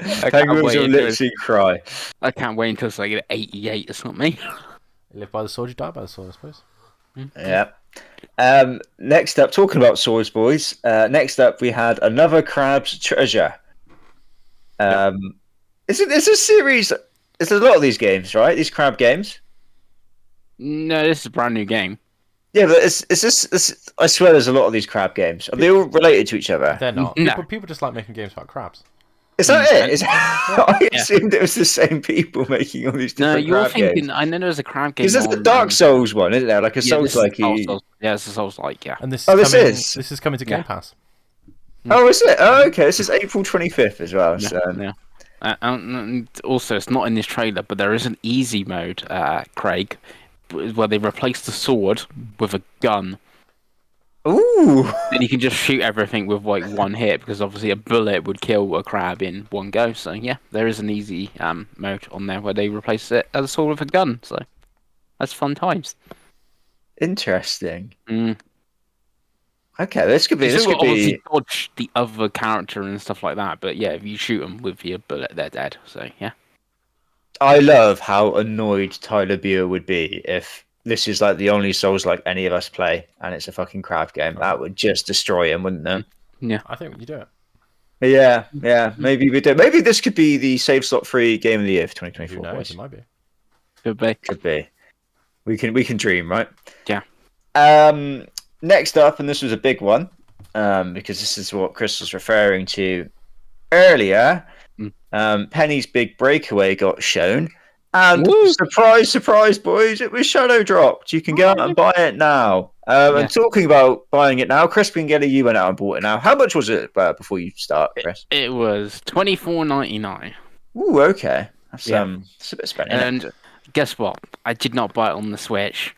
Penguins will literally cry. I can't wait until it's like an 88 or something. You live by the sword, you die by the sword, I suppose. Yeah. Next up, talking about swords, boys. Next up, we had another Crab's Treasure. It's a series. There's a lot of these games, right? These crab games. No, this is a brand new game. Yeah, but it's I swear there's a lot of these crab games. Are they all related to each other? They're not. No. People just like making games about crabs. Is that it? I assumed it was the same people making all these different you're crab thinking. games. I know there's a crab game. Because there's the Dark Souls one, isn't there? Like a Souls-like. Yeah, it's a Souls-like. Yeah. And this is coming to Game Pass. Oh, is it? Oh, okay. This is April 25th as well. So. Yeah. And also, it's not in this trailer, but there is an easy mode, Craig, where they replace the sword with a gun. Ooh! And you can just shoot everything with like one hit, because obviously a bullet would kill a crab in one go. So yeah, there is an easy mode on there where they replace it as a sword with a gun. So that's fun times. Interesting. Mm. Okay, this could be. Obviously dodge the other character and stuff like that, but yeah, if you shoot them with your bullet, they're dead. So yeah. I love how annoyed Tyler Buer would be if this is like the only Souls like any of us play, and it's a fucking crab game. That would just destroy him, wouldn't it? Yeah, I think you do it. Yeah. Maybe we do. Maybe this could be the save slot free game of the year for 2024. Who knows? Boys. It might be. could be. We can dream, right? Yeah. Next up, and this was a big one, because this is what Chris was referring to earlier. Penny's Big Breakaway got shown, and surprise, boys! It was shadow dropped. You can go out and buy it now. And talking about buying it now, Chris Pingeli, you went out and bought it now. How much was it before you start, Chris? It was $24.99. Ooh, okay. That's it's a bit spending. And guess what? I did not buy it on the Switch.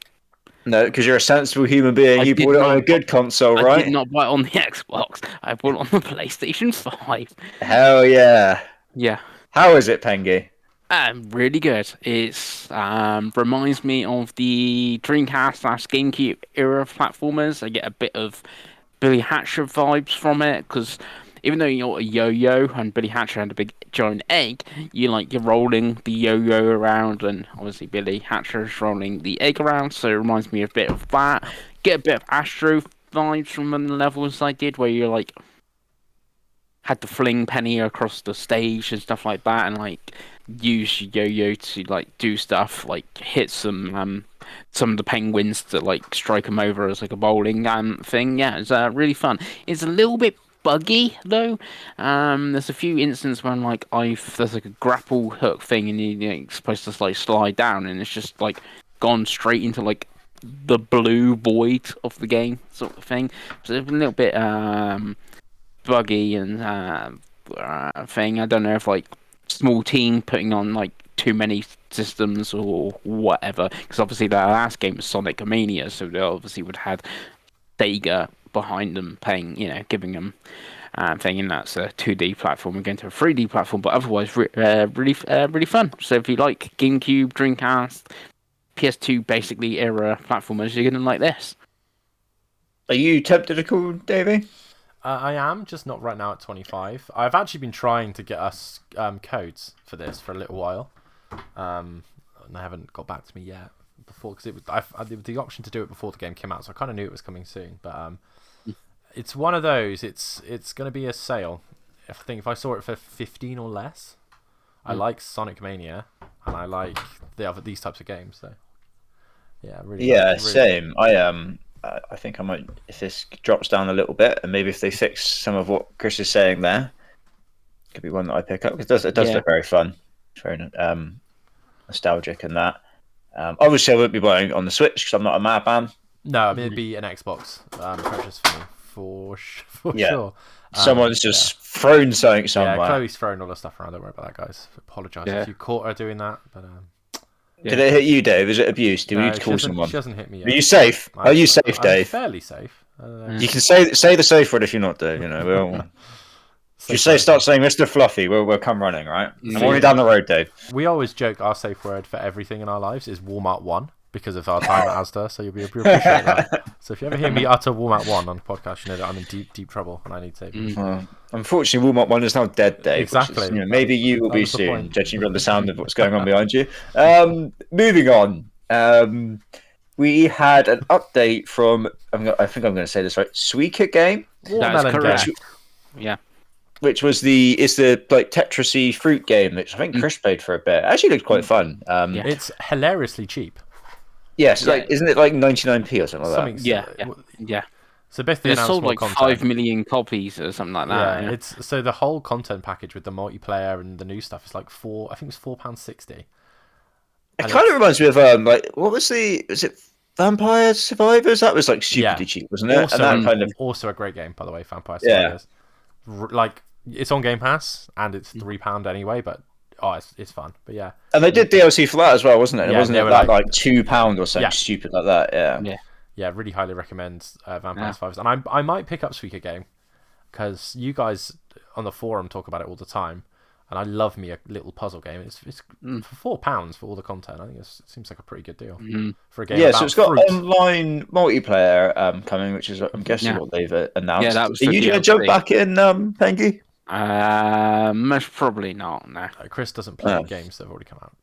No, because you're a sensible human being. You bought it on a good console, right? I did not buy it on the Xbox. I bought it on the PlayStation 5. Hell yeah. Yeah. How is it, Pengy? Really good. It's reminds me of the Dreamcast / GameCube era platformers. I get a bit of Billy Hatcher vibes from it, because even though you're a yo-yo and Billy Hatcher had a big giant egg, you're rolling the yo-yo around, and obviously Billy Hatcher is rolling the egg around, so it reminds me a bit of that. Get a bit of Astro vibes from one of the levels I did, where you had to fling Penny across the stage and stuff like that, and use your yo-yo to do stuff, hit some of the penguins to strike them over as a bowling thing. Yeah, it's really fun. It's a little bit buggy though. There's a few instances when there's a grapple hook thing, and you're supposed to slide down, and it's just gone straight into the blue void of the game sort of thing. So it's a little bit buggy and thing. I don't know if small team putting on too many systems or whatever. Because obviously their last game was Sonic Mania, so they obviously would have had Sega behind them, paying, giving them thinking that's a 2D platform and going to a 3D platform, but otherwise really fun. So if you like GameCube, Dreamcast, PS2 basically era platformers, you're gonna like this. Are you tempted to call Davey? I am, just not right now at 25. I've actually been trying to get us codes for this for a little while. And they haven't got back to me yet. Before, because I had the option to do it before the game came out, so I kind of knew it was coming soon. But it's one of those. It's going to be a sale. I think if I saw it for 15 or less, I like Sonic Mania and I like these types of games. So yeah, really. Yeah, really same. I think I might, if this drops down a little bit, and maybe if they fix some of what Chris is saying there, could be one that I pick up. Because it does look very fun, very nostalgic and that. Obviously, I won't be buying it on the Switch because I'm not a madman. No, I mean, it'd be an Xbox purchase for me, for sure. Someone's just thrown something somewhere. Yeah, Chloe's throwing all the stuff around. Don't worry about that, guys. Apologise if you caught her doing that. But did it hit you, Dave? Is it abuse? Do we need to call someone? She hasn't hit me yet. Are you safe? Are you safe, Dave? I'm fairly safe. You can say the safe word if you're not, Dave. We'll... If you start saying Mr. Fluffy, we'll come running, right? I'm already down the road, Dave. We always joke our safe word for everything in our lives is Walmart 1 because of our time at Asda, so you'll appreciate that. So if you ever hear me utter Walmart 1 on the podcast, you know that I'm in deep trouble and I need saving. Unfortunately, Walmart 1 is now dead, Dave. Exactly. Is, maybe you will be soon, judging from the sound of what's going on behind you. Moving on. We had an update from, I think I'm going to say this right, Suika game? That is correct. Yeah. Which was the Tetrisy fruit game, which I think Chris played for a bit. It actually looked quite fun. It's hilariously cheap. Yes, isn't it like 99p or something like that? Yeah. So basically, it sold like 5 million copies or something like that. Yeah, it's so the whole content package with the multiplayer and the new stuff is like I think it was £4.60. It kind of reminds me of what was it Vampire Survivors? That was like stupidly cheap, wasn't it? Also a great game, by the way, Vampire Survivors. It's on Game Pass and it's £3 anyway, but it's fun. But yeah, and they did DLC for that as well, wasn't it? Yeah, wasn't it like £2 or something stupid like that? Yeah. Really highly recommend Vampire Survivors, and I might pick up Suika game because you guys on the forum talk about it all the time, and I love me a little puzzle game. It's for £4 for all the content. I think it seems like a pretty good deal for a game. Yeah, so it's got online multiplayer coming, which is I'm guessing what they've announced. Yeah, that was. Are you going to jump back in, Pengy? Most probably not. No. Chris doesn't play games that have already come out.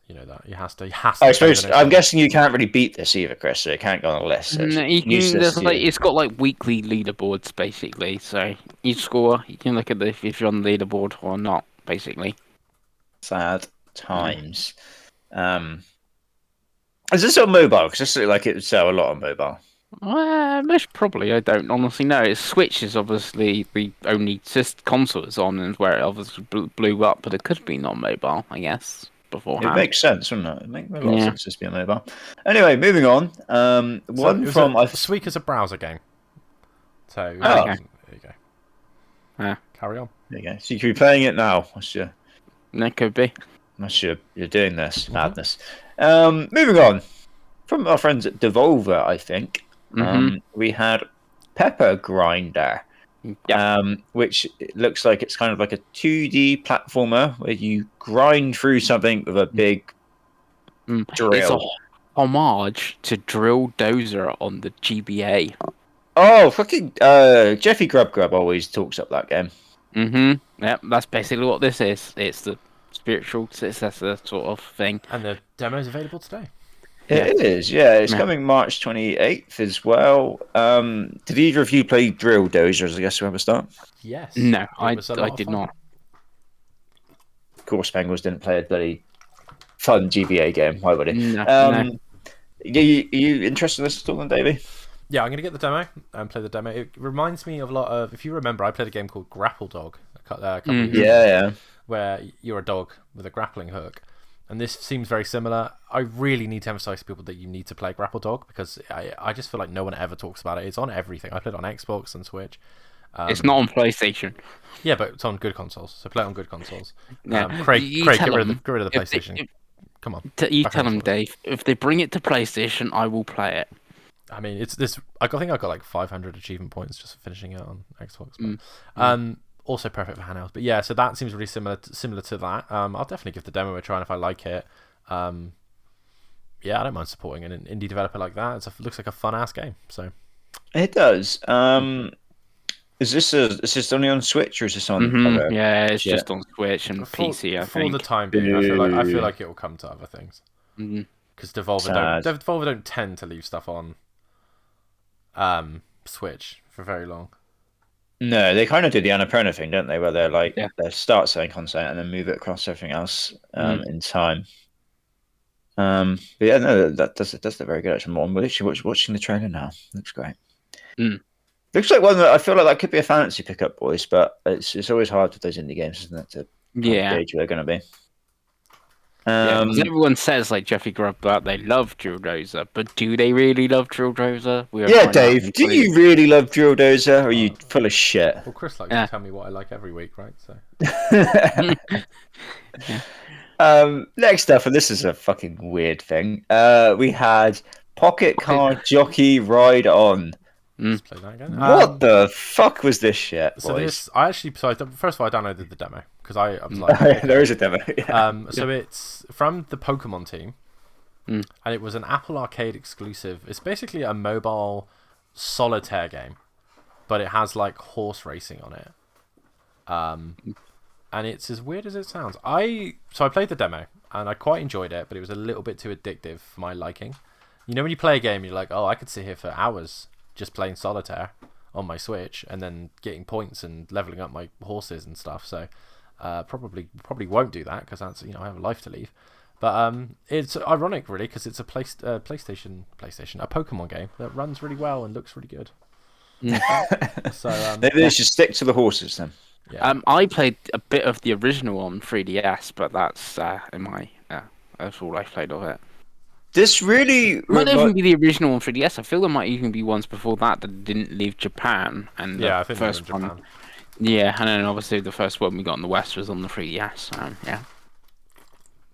You know that he has to. I suppose I'm guessing you can't really beat this either, Chris. So it can't go on a list. So no, it's got like weekly leaderboards basically. So you score, you can look at if you're on the leaderboard or not. Basically, sad times. Is this on mobile? Because this looks like it would sell a lot on mobile. Most probably. I don't honestly know. Switch is obviously the only console it's on, and where it obviously blew up. But it could have been on mobile, I guess. Beforehand. It makes sense, wouldn't it? It makes a lot of sense to be on mobile. Anyway, moving on. Suika's a browser game. So there you go. Yeah. Carry on. There you go. So you could be playing it now. That could be. You're doing this madness. Moving on from our friends at Devolver, I think we had Pepper Grinder, which looks like it's kind of like a 2D platformer where you grind through something with a big drill. It's a homage to Drill Dozer on the GBA. Oh, fucking Jeffy Grub always talks up that game. Yep, that's basically what this is. It's the spiritual successor sort of thing. And the demo's available today. It is, yeah. It's coming March 28th as well. Did either of you play Drill Dozers, I guess, to have a start? Yes. No, I did not. Of course, Bengals didn't play a bloody fun GBA game. Why would he? No. Are you interested in this at all, then, Davey? Yeah, I'm going to get the demo and play the demo. It reminds me of a lot of... If you remember, I played a game called Grapple Dog a couple of years ago, where you're a dog with a grappling hook. And this seems very similar. I really need to emphasize to people that you need to play Grapple Dog because I just feel like no one ever talks about it. It's on everything. I played it on Xbox and Switch. It's not on PlayStation. Yeah, but it's on good consoles. So play it on good consoles. Yeah. Craig, You Craig, tell get rid them, of the if they- PlayStation. Come on. You back tell on them, Xbox. Dave. If they bring it to PlayStation, I will play it. I mean, it's this. I think I got like 500 achievement points just for finishing it on Xbox. Also perfect for handhelds. But yeah, so that seems really similar to that. I'll definitely give the demo a try, and if I like it, yeah, I don't mind supporting an indie developer like that. It looks like a fun ass game. So It does. Is this only on Switch or is this on other? Yeah, it's Yeah. just on Switch and PC. I for think. the time being, I feel like it will come to other things. Because Devolver don't tend to leave stuff on Switch for very long. No, they kind of do the Annapurna thing, don't they? Where they're like they start selling content and then move it across to everything else in time. But yeah, no, that does look very good. Actually, I'm literally watching the trailer now. Looks great. Looks like one that I feel like that could be a fantasy pickup, boys. But it's always hard with those indie games, isn't it? To gauge where they're going to be. Everyone says like Jeffy Grubb that they love Drill Dozer, but do they really love Drill Dozer? Dave, do you really love Drill Dozer, or are you full of shit? Well, Chris likes to tell me what I like every week, right? So. Next up, and this is a fucking weird thing. We had Pocket Car Jockey Ride On. Let's play that again. What the fuck was this shit, boys? First of all, I downloaded the demo because I was like, okay. There is a demo. Yeah. So it's from the Pokemon team, and it was an Apple Arcade exclusive. It's basically a mobile solitaire game, but it has like horse racing on it. And it's as weird as it sounds. I played the demo and I quite enjoyed it, but it was a little bit too addictive for my liking. You know, when you play a game, you're like, oh, I could sit here for hours just playing solitaire on my Switch and then getting points and leveling up my horses and stuff. So probably won't do that because that's, I have a life to leave. But it's ironic really because it's a PlayStation, a Pokemon game that runs really well and looks really good. So maybe they should stick to the horses then. Yeah. I played a bit of the original on 3DS, but that's that's all I played of it. This really Might not even be the original on 3DS. I feel there might even be ones before that didn't leave Japan. And I think first they were in one, Japan. and then obviously the first one we got in the West was on the 3DS. So, yeah.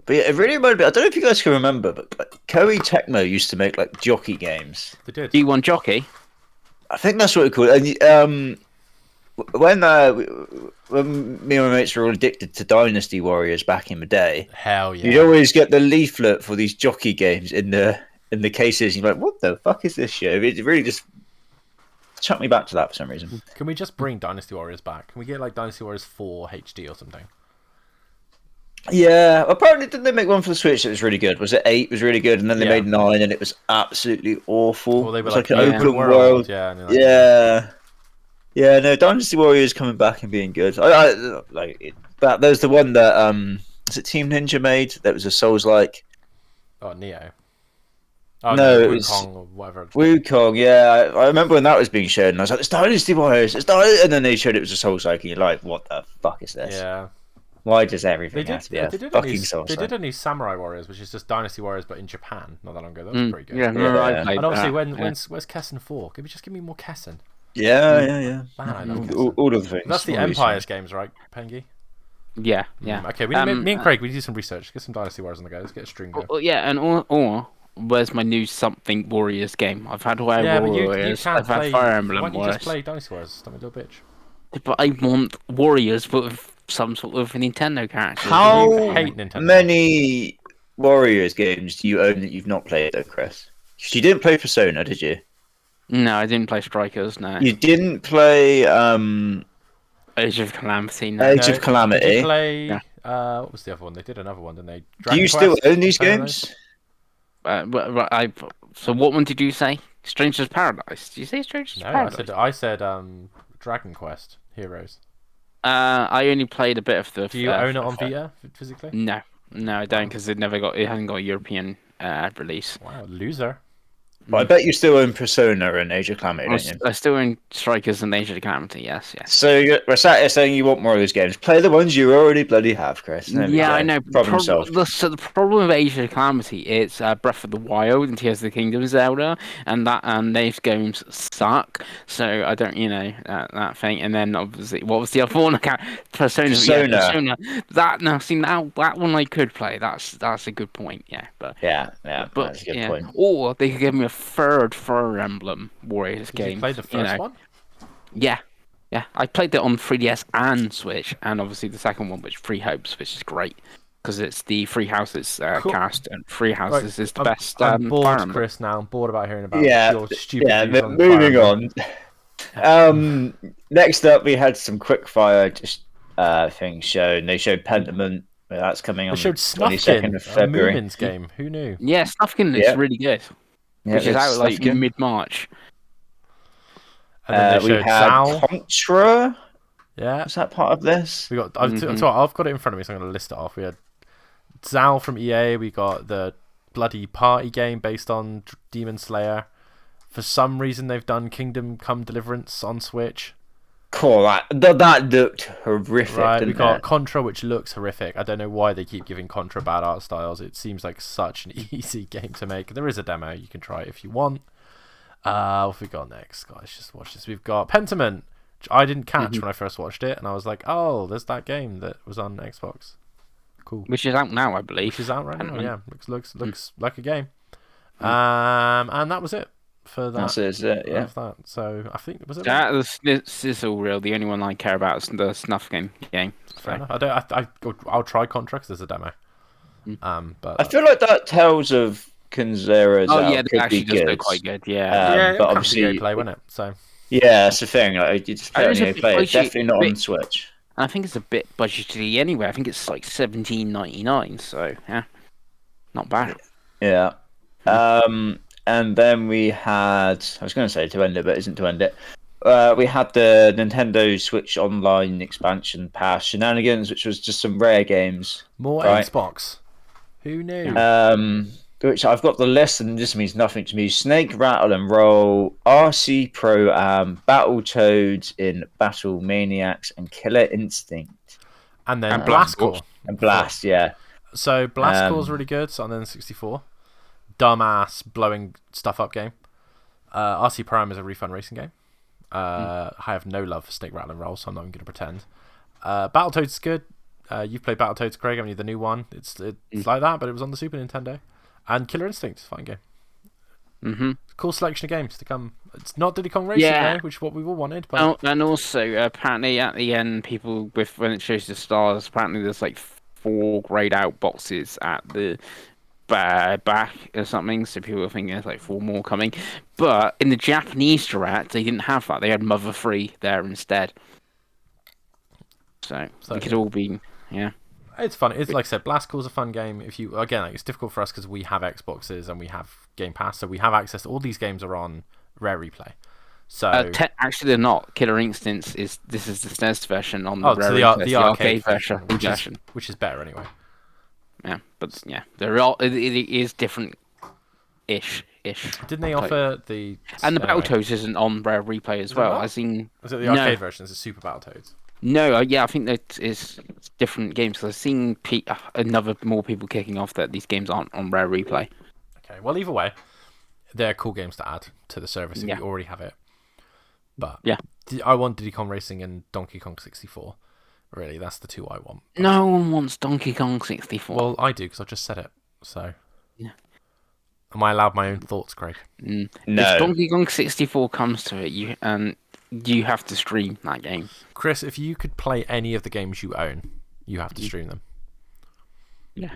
But yeah, it really reminded me. I don't know if you guys can remember, but Koei Tecmo used to make like jockey games. They did. D1 Jockey. I think that's what it called. And when me and my mates were all addicted to Dynasty Warriors back in the day, hell yeah, you'd always get the leaflet for these jockey games in the cases. And you're like, what the fuck is this shit? It really just chucked me back to that for some reason. Can we just bring Dynasty Warriors back? Can we get like Dynasty Warriors 4 HD or something? Yeah, apparently didn't they make one for the Switch that was really good? Was it 8 was really good, and then they made 9 and it was absolutely awful. Well, they were like an open world. Yeah, no, Dynasty Warriors coming back and being good. I like that. There's the one that is it Team Ninja made that was a Souls-like. Oh, Neo. Oh, no, it was Wukong or whatever. Wukong. Yeah, I remember when that was being shown, and I was like, "It's Dynasty Warriors." And then they showed it was a Souls-like, and you're like, "What the fuck is this?" Yeah. Why does everything have to be a fucking Souls-like? They did a new Samurai Warriors, which is just Dynasty Warriors, but in Japan not that long ago. That was pretty good. Yeah, I played and obviously, that. where's Kessen 4? Give me more Kessen. Yeah. Man, I love Kessen. All of the things. That's the Empire's games, right, Pengi? Yeah. Okay, me and Craig, we do some research. Get some Dynasty Warriors on the go. Let's get a stream going. Yeah, and or where's my new something Warriors game? I've had Warriors. I've had Fire Emblem Why don't you Warriors. just play Dynasty Warriors? Don't be a little bitch. But I want Warriors, but with some sort of Nintendo character. How You hate Nintendo. many Warriors games do you own that you've not played, though, Chris? 'Cause you didn't play Persona, did you? No, I didn't play Strikers. No. You didn't play Age of Calamity. No. Age of Calamity. Did you play? Yeah. What was the other one? They did another one, didn't they? Do Dragon you still Quest? own these Play games? So what one did you say? Stranger's Paradise. Did you say Stranger's No, Paradise? I said Dragon Quest Heroes. I only played a bit of the. Do you own it on Vita physically? No, I don't, because it hasn't got a European release. Wow, loser. But I bet you still own Persona and Age of Calamity, don't you? I still in Strikers and Age of Calamity. Yes. So we're sat here saying you want more of those games. Play the ones you already bloody have, Chris. There we Yeah, go. I know. Problem solved. So the problem with Age of Calamity is Breath of the Wild and Tears of the Kingdom Zelda, and those games suck. So I don't, that thing. And then obviously, what was the other one? Persona. Yeah, Persona. Now that one I could play. That's a good point. Yeah, but that's a good point. Or they could give me a third Fire Emblem Warriors game. You played the first one? Yeah. Yeah, I played it on 3DS and Switch, and obviously the second one, which Free Hopes, which is great because it's the Free Houses cast, and Free Houses is the best. I'm bored, Fire Emblem. Chris. Now I'm bored about hearing about your stupid. Moving on. Next up, we had some quickfire things shown. They showed Pentiment. That's coming on the 22nd of February. Moomin's game. Who knew? Yeah, Snufkin is really good. Which is out like mid-March. And then we had Contra. Yeah. Is that part of this? We got. I've got it in front of me, so I'm going to list it off. We had Zal from EA. We got the bloody party game based on Demon Slayer. For some reason, they've done Kingdom Come Deliverance on Switch. Cool. That looked horrific. Right. We got Contra, which looks horrific. I don't know why they keep giving Contra bad art styles. It seems like such an easy game to make. There is a demo. You can try it if you want. What have we got next, guys? Just watch this. We've got Pentiment, which I didn't catch when I first watched it, and I was like, "Oh, there's that game that was on Xbox." Cool. Which is out now, I believe. Which is out right now. Yeah, looks like a game. And that was it for that. That's it. Yeah. That. So I think was it. This is all real. The only one I care about is the Snuff game. Fair enough. I'll try Contra because there's a demo. But I feel like that tells of Kanzera's. Oh yeah, that actually does look quite good. Yeah, but obviously play, wouldn't it? So yeah, that's the thing. Like, you just play It's definitely not on Switch. I think it's a bit budgety anyway. I think it's like $17.99. So yeah, not bad. Yeah. And then we had. I was going to say to end it, but it isn't to end it. We had the Nintendo Switch Online expansion pass shenanigans, which was just some rare games. More Xbox. Who knew? Which I've got the list, and this means nothing to me. Snake, Rattle and Roll, RC Pro Am, Battletoads in Battle Maniacs, and Killer Instinct. And then Blast Core. And Blast, yeah. So Blast Core's really good. So on the N64. Dumbass blowing stuff up game. RC Pro Am is a refund racing game. I have no love for Snake, Rattle and Roll, so I'm not even going to pretend. Battletoads is good. You've played Battletoads, Craig, haven't you? The new one. It's like that, but it was on the Super Nintendo. And Killer Instinct, fine game. Cool selection of games to come. It's not Diddy Kong Racing, though, which is what we all wanted. But... and also, apparently at the end, people when it shows the stars, apparently there's like 4 grayed out boxes at the back or something. So people are thinking there's like 4 more coming. But in the Japanese direct, they didn't have that. They had Mother 3 there instead. So it could all be, It's fun. It's like I said, Blast Core's a fun game. If you it's difficult for us because we have Xboxes and we have Game Pass, so we have access to all these games are on Rare Replay. So actually, they're not. Killer Instincts is the SNES version on the Rare Replay, the arcade version, which is better anyway. Yeah, but they're all it is different-ish. Didn't they offer the and the Battletoads isn't on Rare Replay as well? Is it the arcade version? Is it Super Battletoads? No, I think that is different games. I've seen more people kicking off that these games aren't on Rare Replay. Okay, well, either way, they're cool games to add to the service if you already have it. But I want Diddy Kong Racing and Donkey Kong 64. Really, that's the 2 I want. But... No one wants Donkey Kong 64. Well, I do because I just said it. So, am I allowed my own thoughts, Craig? No. If Donkey Kong 64 comes to it, you have to stream that game. Chris, if you could play any of the games you own, you have to stream them. Yeah.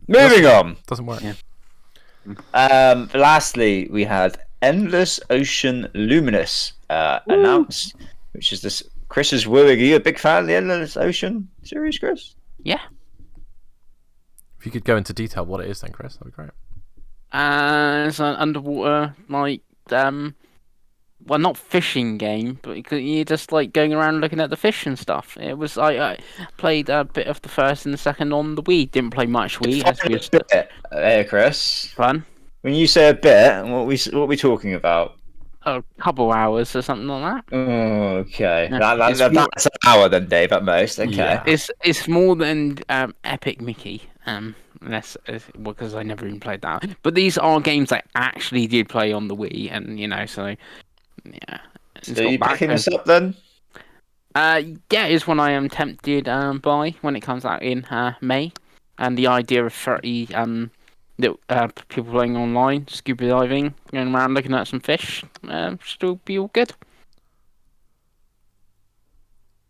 Moving on. Doesn't work. Yeah. Lastly, we had Endless Ocean Luminous announced, which is this. Chris is wooing. Are you a big fan of the Endless Ocean series, Chris? Yeah. If you could go into detail what it is, then Chris, that'd be great. It's an underwater well, not fishing game, but you're just like going around looking at the fish and stuff. It was I played a bit of the first and the second on the Wii. Didn't play much Wii. Hey, Chris. Fun. When you say a bit, what we talking about? A couple hours or something like that. Oh, okay, Yeah, it's more, that's an hour then, Dave, at most. Okay. Yeah. it's more than Epic Mickey. Unless because I never even played that. But these are games I actually did play on the Wii, and so yeah. It's So got you picking backbone. this up then? Yeah, it's one I am tempted by when it comes out in May, and the idea of 30 people playing online, scuba diving, going around looking at some fish, still be all good.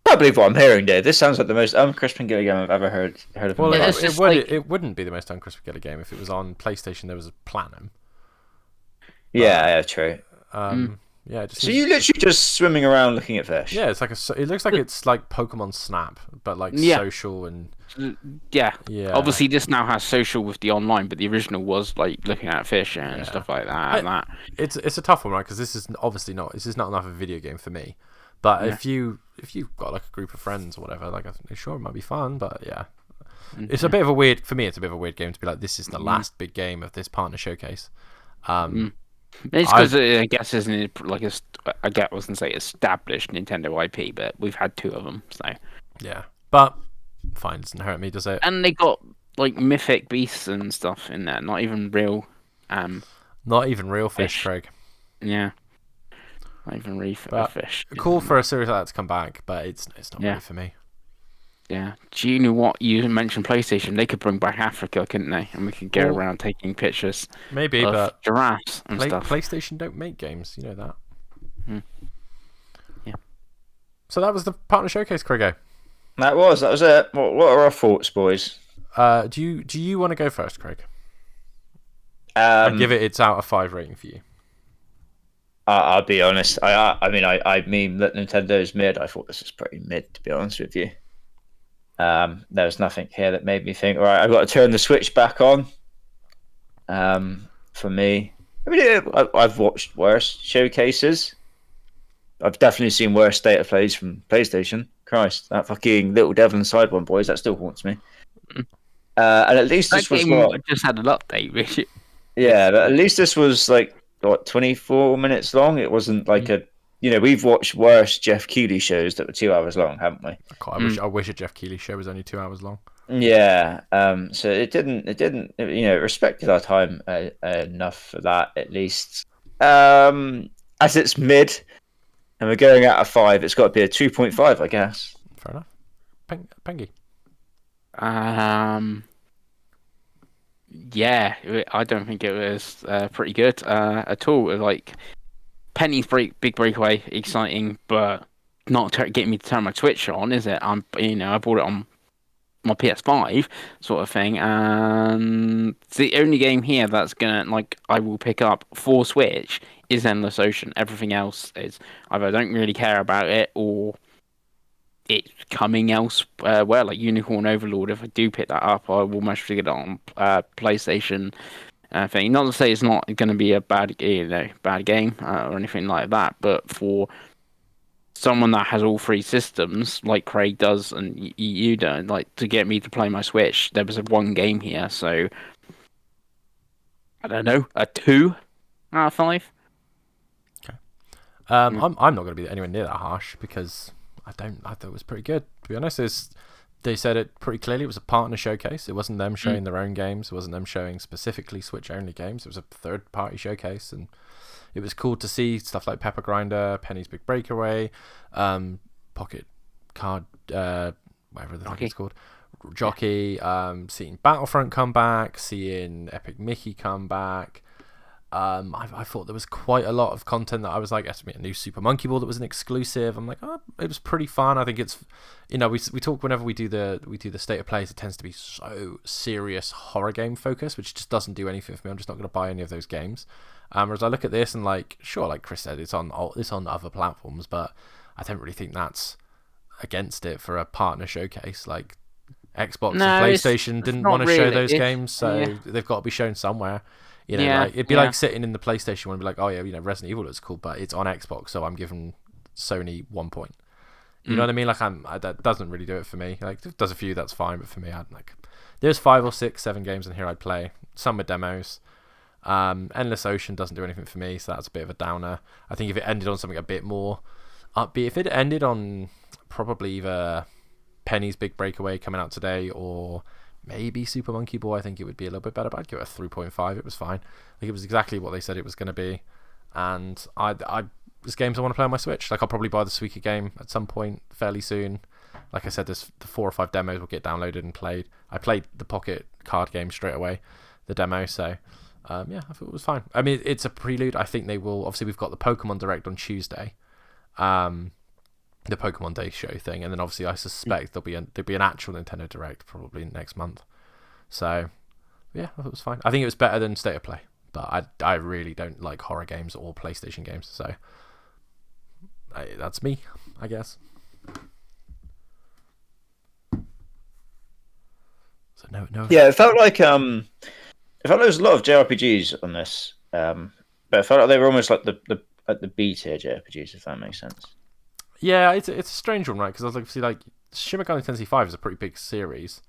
I can't believe what I'm hearing, Dave. This sounds like the most uncrisping game I've ever heard of in Well, my it's life. just like- it wouldn't be the most uncrisp game if it was on PlayStation. There was a Platinum. Yeah, true. Yeah, it just So you literally just swimming around looking at fish? yeah, it's like it looks like it's like Pokemon Snap, but like Yeah. social and Yeah. yeah. Obviously, this now has social with the online, but the original was like looking at fish and Yeah. stuff like that. It's a tough one, right? Because this is obviously not enough of a video game for me. But Yeah. if you've got like a group of friends or whatever, like sure it might be fun, but yeah. Mm, It's a bit of a weird for me. It's a bit of a weird game to be like, this is the last big game of this partner showcase. It's because I guess isn't it like I wasn't say established Nintendo IP, but we've had 2 of them. So Yeah, but fine, doesn't hurt me, does it? and they got like mythic beasts and stuff in there, not even real. Not even real fish, Fish. Craig. Yeah, not even real But fish. Cool for a series like that to come back, but it's not Yeah. really for me. Yeah. Do you know what you mentioned? PlayStation. They could bring back Africa, couldn't they? And we could go Well, around taking pictures Maybe, of but giraffes and stuff. PlayStation don't make games, you know that. Yeah. So that was the partner showcase, Craigo. That was it. What are our thoughts, boys? Do you want to go first, Craig? I'd give it its out of 5 rating for you. I'll be honest. I mean that Nintendo's mid. I thought this was pretty mid, to be honest with you. There was nothing here that made me think, all right, I've got to turn the Switch back on. For me, I mean, I've watched worse showcases. I've definitely seen worse state of plays from PlayStation. Christ, that fucking little devil inside one, boys, that still haunts me. And at least That this was game what? just had an update, which Yeah, but at least this was like what 24 minutes long. It wasn't like a. We've watched worse Jeff Keighley shows that were 2 hours long, haven't we? I wish a Jeff Keighley show was only 2 hours long. Yeah. So it didn't. It respected our time enough for that at least. As it's mid, and we're going out of 5, it's got to be a 2.5, I guess. Fair enough. Pengy. yeah, I don't think it was pretty good at all. Like Penny's big breakaway, exciting, but not getting me to turn my Switch on, is it? I bought it on my PS5 sort of thing, and it's the only game here that's I will pick up for Switch is Endless Ocean. Everything else is either I don't really care about it or it's coming elsewhere, like Unicorn Overlord. If I do pick that up, I will most likely get it on PlayStation thing. Not to say it's not going to be a bad game or anything like that, but for someone that has all 3 systems, like Craig does and you don't, like to get me to play my Switch, there was one game here, so I don't know, a 2 out of 5. I'm not going to be anywhere near that harsh because I thought it was pretty good, to be honest. They said it pretty clearly. It was a partner showcase. It wasn't them showing their own games. It wasn't them showing specifically Switch-only games. It was a third-party showcase, and it was cool to see stuff like Pepper Grinder, Penny's Big Breakaway, Pocket Card, whatever the fuck it's called, Jockey, seeing Battlefront come back, seeing Epic Mickey come back. I thought there was quite a lot of content that I was like, a new Super Monkey Ball that was an exclusive. I'm like, oh, it was pretty fun. I think it's, we talk whenever we do the state of plays, it tends to be so serious horror game focus, which just doesn't do anything for me. I'm just not going to buy any of those games. Whereas I look at this and like, sure, like Chris said, it's on other platforms, but I don't really think that's against it for a partner showcase. Like Xbox and PlayStation didn't want to show those games, so they've got to be shown somewhere. Like it'd be like sitting in the PlayStation one and be like, oh yeah, Resident Evil looks cool, but it's on Xbox, so I'm giving Sony 1 point. You know what I mean? Like that doesn't really do it for me. Like if it does a few, that's fine, but for me, there's 5 or 6, 7 games in here I'd play. Some with demos. Endless Ocean doesn't do anything for me, so that's a bit of a downer. I think if it ended on something a bit more upbeat, if it ended on probably either Penny's Big Breakaway coming out today or maybe Super Monkey Ball, I think it would be a little bit better, but I'd give it a 3.5. It was fine. Like, it was exactly what they said it was going to be. And there's games I want to play on my Switch. Like, I'll probably buy the Suika game at some point fairly soon. Like I said, there's the 4 or 5 demos will get downloaded and played. I played the Pocket card game straight away, the demo, so yeah, I thought it was fine. I mean, it's a prelude. I think they will, obviously we've got the Pokemon Direct on Tuesday, the Pokemon Day show thing, and then obviously I suspect there'll be an actual Nintendo Direct probably next month. So yeah, I thought it was fine. I think it was better than State of Play, but I really don't like horror games or PlayStation games, so that's me, I guess. So no. Yeah, it felt like there was a lot of JRPGs on this, but it felt like they were almost like the B tier JRPGs, if that makes sense. Yeah, it's a strange one, right? Because I was like, see, like Shin Megami Tensei 5 is a pretty big series,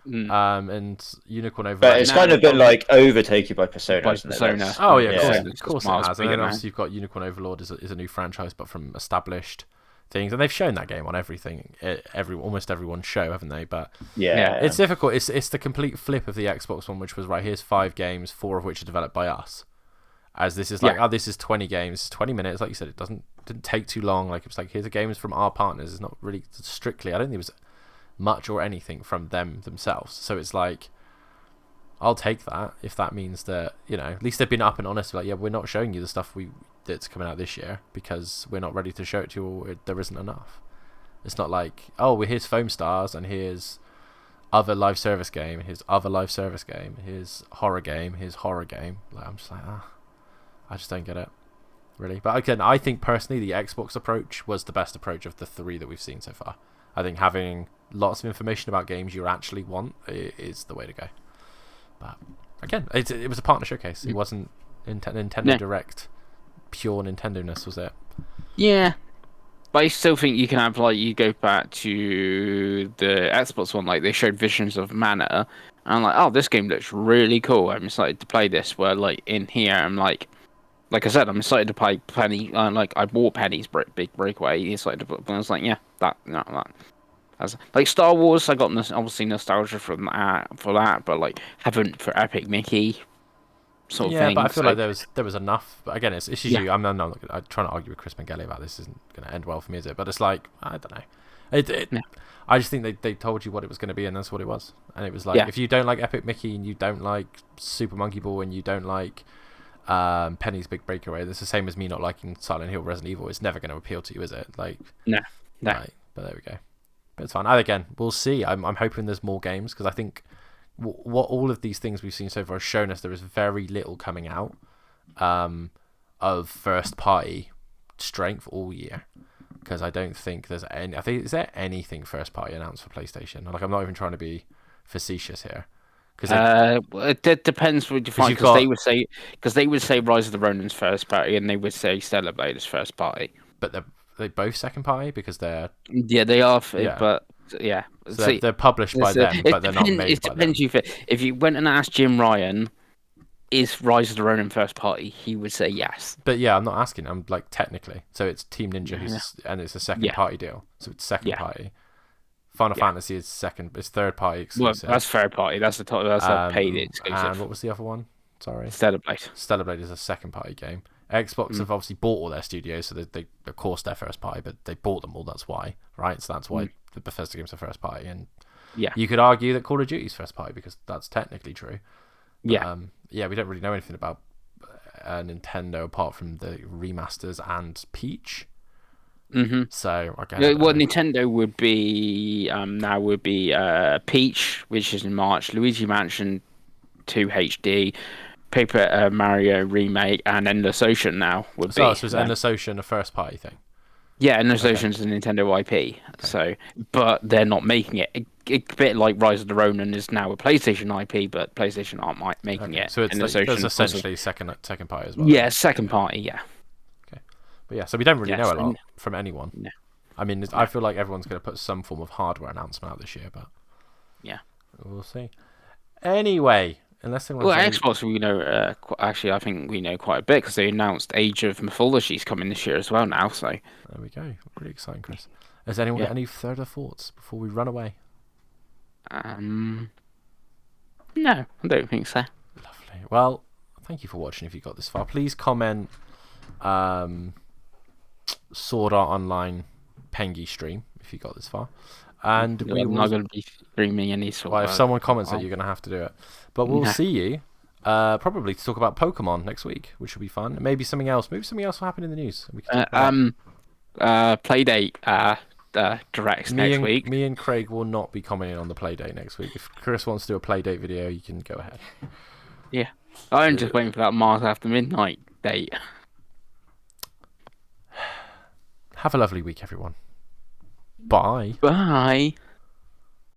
and Unicorn Overlord. But it's kind of been like overtaken by Persona. Persona. Oh yeah, Yeah. of course it has. And then obviously you've got Unicorn Overlord is a new franchise, but from established things, and they've shown that game on everything, almost everyone's show, haven't they? But Yeah. it's difficult. It's the complete flip of the Xbox one, which was right. Here's 5 games, 4 of which are developed by us. As this is like, this is 20 games, 20 minutes. Like you said, it didn't take too long. Like, it was like, here's the games from our partners. It's not really strictly. I don't think it was much or anything from them themselves. So it's like, I'll take that if that means that, at least they've been up and honest. Like, yeah, we're not showing you the stuff that's coming out this year because we're not ready to show it to you, or there isn't enough. It's not like, oh, well, here's Foam Stars and here's other live service game, here's other live service game, here's horror game, here's horror game. Like, I'm just like, I just don't get it, really. But again, I think personally the Xbox approach was the best approach of the 3 that we've seen so far. I think having lots of information about games you actually want is the way to go. But again, it was a partner showcase. It wasn't Nintendo Direct, pure Nintendo-ness, was it? Yeah. But I still think you can have, like, you go back to the Xbox one, like, they showed Visions of Mana, and I'm like, oh, this game looks really cool. I'm excited to play this. Where, like, in here, I'm like I said, I'm excited to play Penny. Like, I bought Penny's Big Breakaway. Excited to play, but I was like, yeah, that. As, like, Star Wars, I got obviously nostalgia for that, but like, haven't for Epic Mickey sort of thing. Yeah, but I feel like there was enough. But again, it's just you. I'm trying to argue with Chris Mengele about this. Isn't going to end well for me, is it? But it's like, I don't know. I just think they told you what it was going to be, and that's what it was. And it was like, if you don't like Epic Mickey and you don't like Super Monkey Ball and you don't like Penny's Big Breakaway, that's the same as me not liking Silent Hill, Resident Evil. It's never going to appeal to you, is it? Like, no. Like, but there we go. But it's fine. Again, we'll see. I'm hoping there's more games, because I think what all of these things we've seen so far has shown us there is very little coming out of first party strength all year. Because I don't think there's any. I think, is there anything first party announced for PlayStation? Like, I'm not even trying to be facetious here. It depends what you define, because they would say Rise of the Ronin's first party, and they would say Stellar Blade is first party. But they both second party, because they're they are. But yeah, so they're published by them, but they're not made by them. It depends. If you went and asked Jim Ryan, is Rise of the Ronin first party, he would say yes. But yeah, I'm not asking. I'm like, technically, so it's Team Ninja, and it's a second party deal, so it's second party. Final Fantasy is third party exclusive. Well, that's third party. That's a paid exclusive. And what was the other one? Sorry. Stellar Blade. Stellar Blade is a second party game. Xbox have obviously bought all their studios, so they of course they're first party, but they bought them all. That's why, right? So that's why the Bethesda games are first party, and you could argue that Call of Duty is first party, because that's technically true. But, we don't really know anything about Nintendo apart from the remasters and Peach. Mm-hmm. So again, Nintendo would be now would be Peach, which is in March, Luigi Mansion 2 HD, Paper Mario Remake, and Endless Ocean now would be. So is Endless Ocean a first party thing? Yeah, Endless Ocean's a Nintendo IP. Okay. So, but they're not making it. A bit like Rise of the Ronin is now a PlayStation IP, but PlayStation aren't making it. So it's essentially second party as well. Yeah, second party. Yeah. Okay, but yeah, so we don't really know a lot from anyone. No. I mean, I feel like everyone's going to put some form of hardware announcement out this year, but yeah, we'll see. Anyway, unless anyone Well, has any... Xbox, we know. Actually, I think we know quite a bit because they announced Age of Mythology's coming this year as well now. So There we go. Really exciting, Chris. Has anyone got yeah. any further thoughts before we run away? No, I don't think so. Lovely. Well, thank you for watching. If you got this far, please comment Sword Art Online Pengy stream if you got this far, and we I'm will. not going to be streaming any sort Well, of. if someone comments it, you're going to have to do it. But we'll No. see you probably to talk about Pokemon next week, which will be fun. Maybe something else. Maybe something else will happen in the news. And we can talk about Playdate directs next week. Me and Craig will not be commenting on the Playdate next week. If Chris wants to do a Playdate video, you can go ahead. Yeah, I'm just waiting for that Mars After Midnight date. Have a lovely week, everyone. Bye. Bye.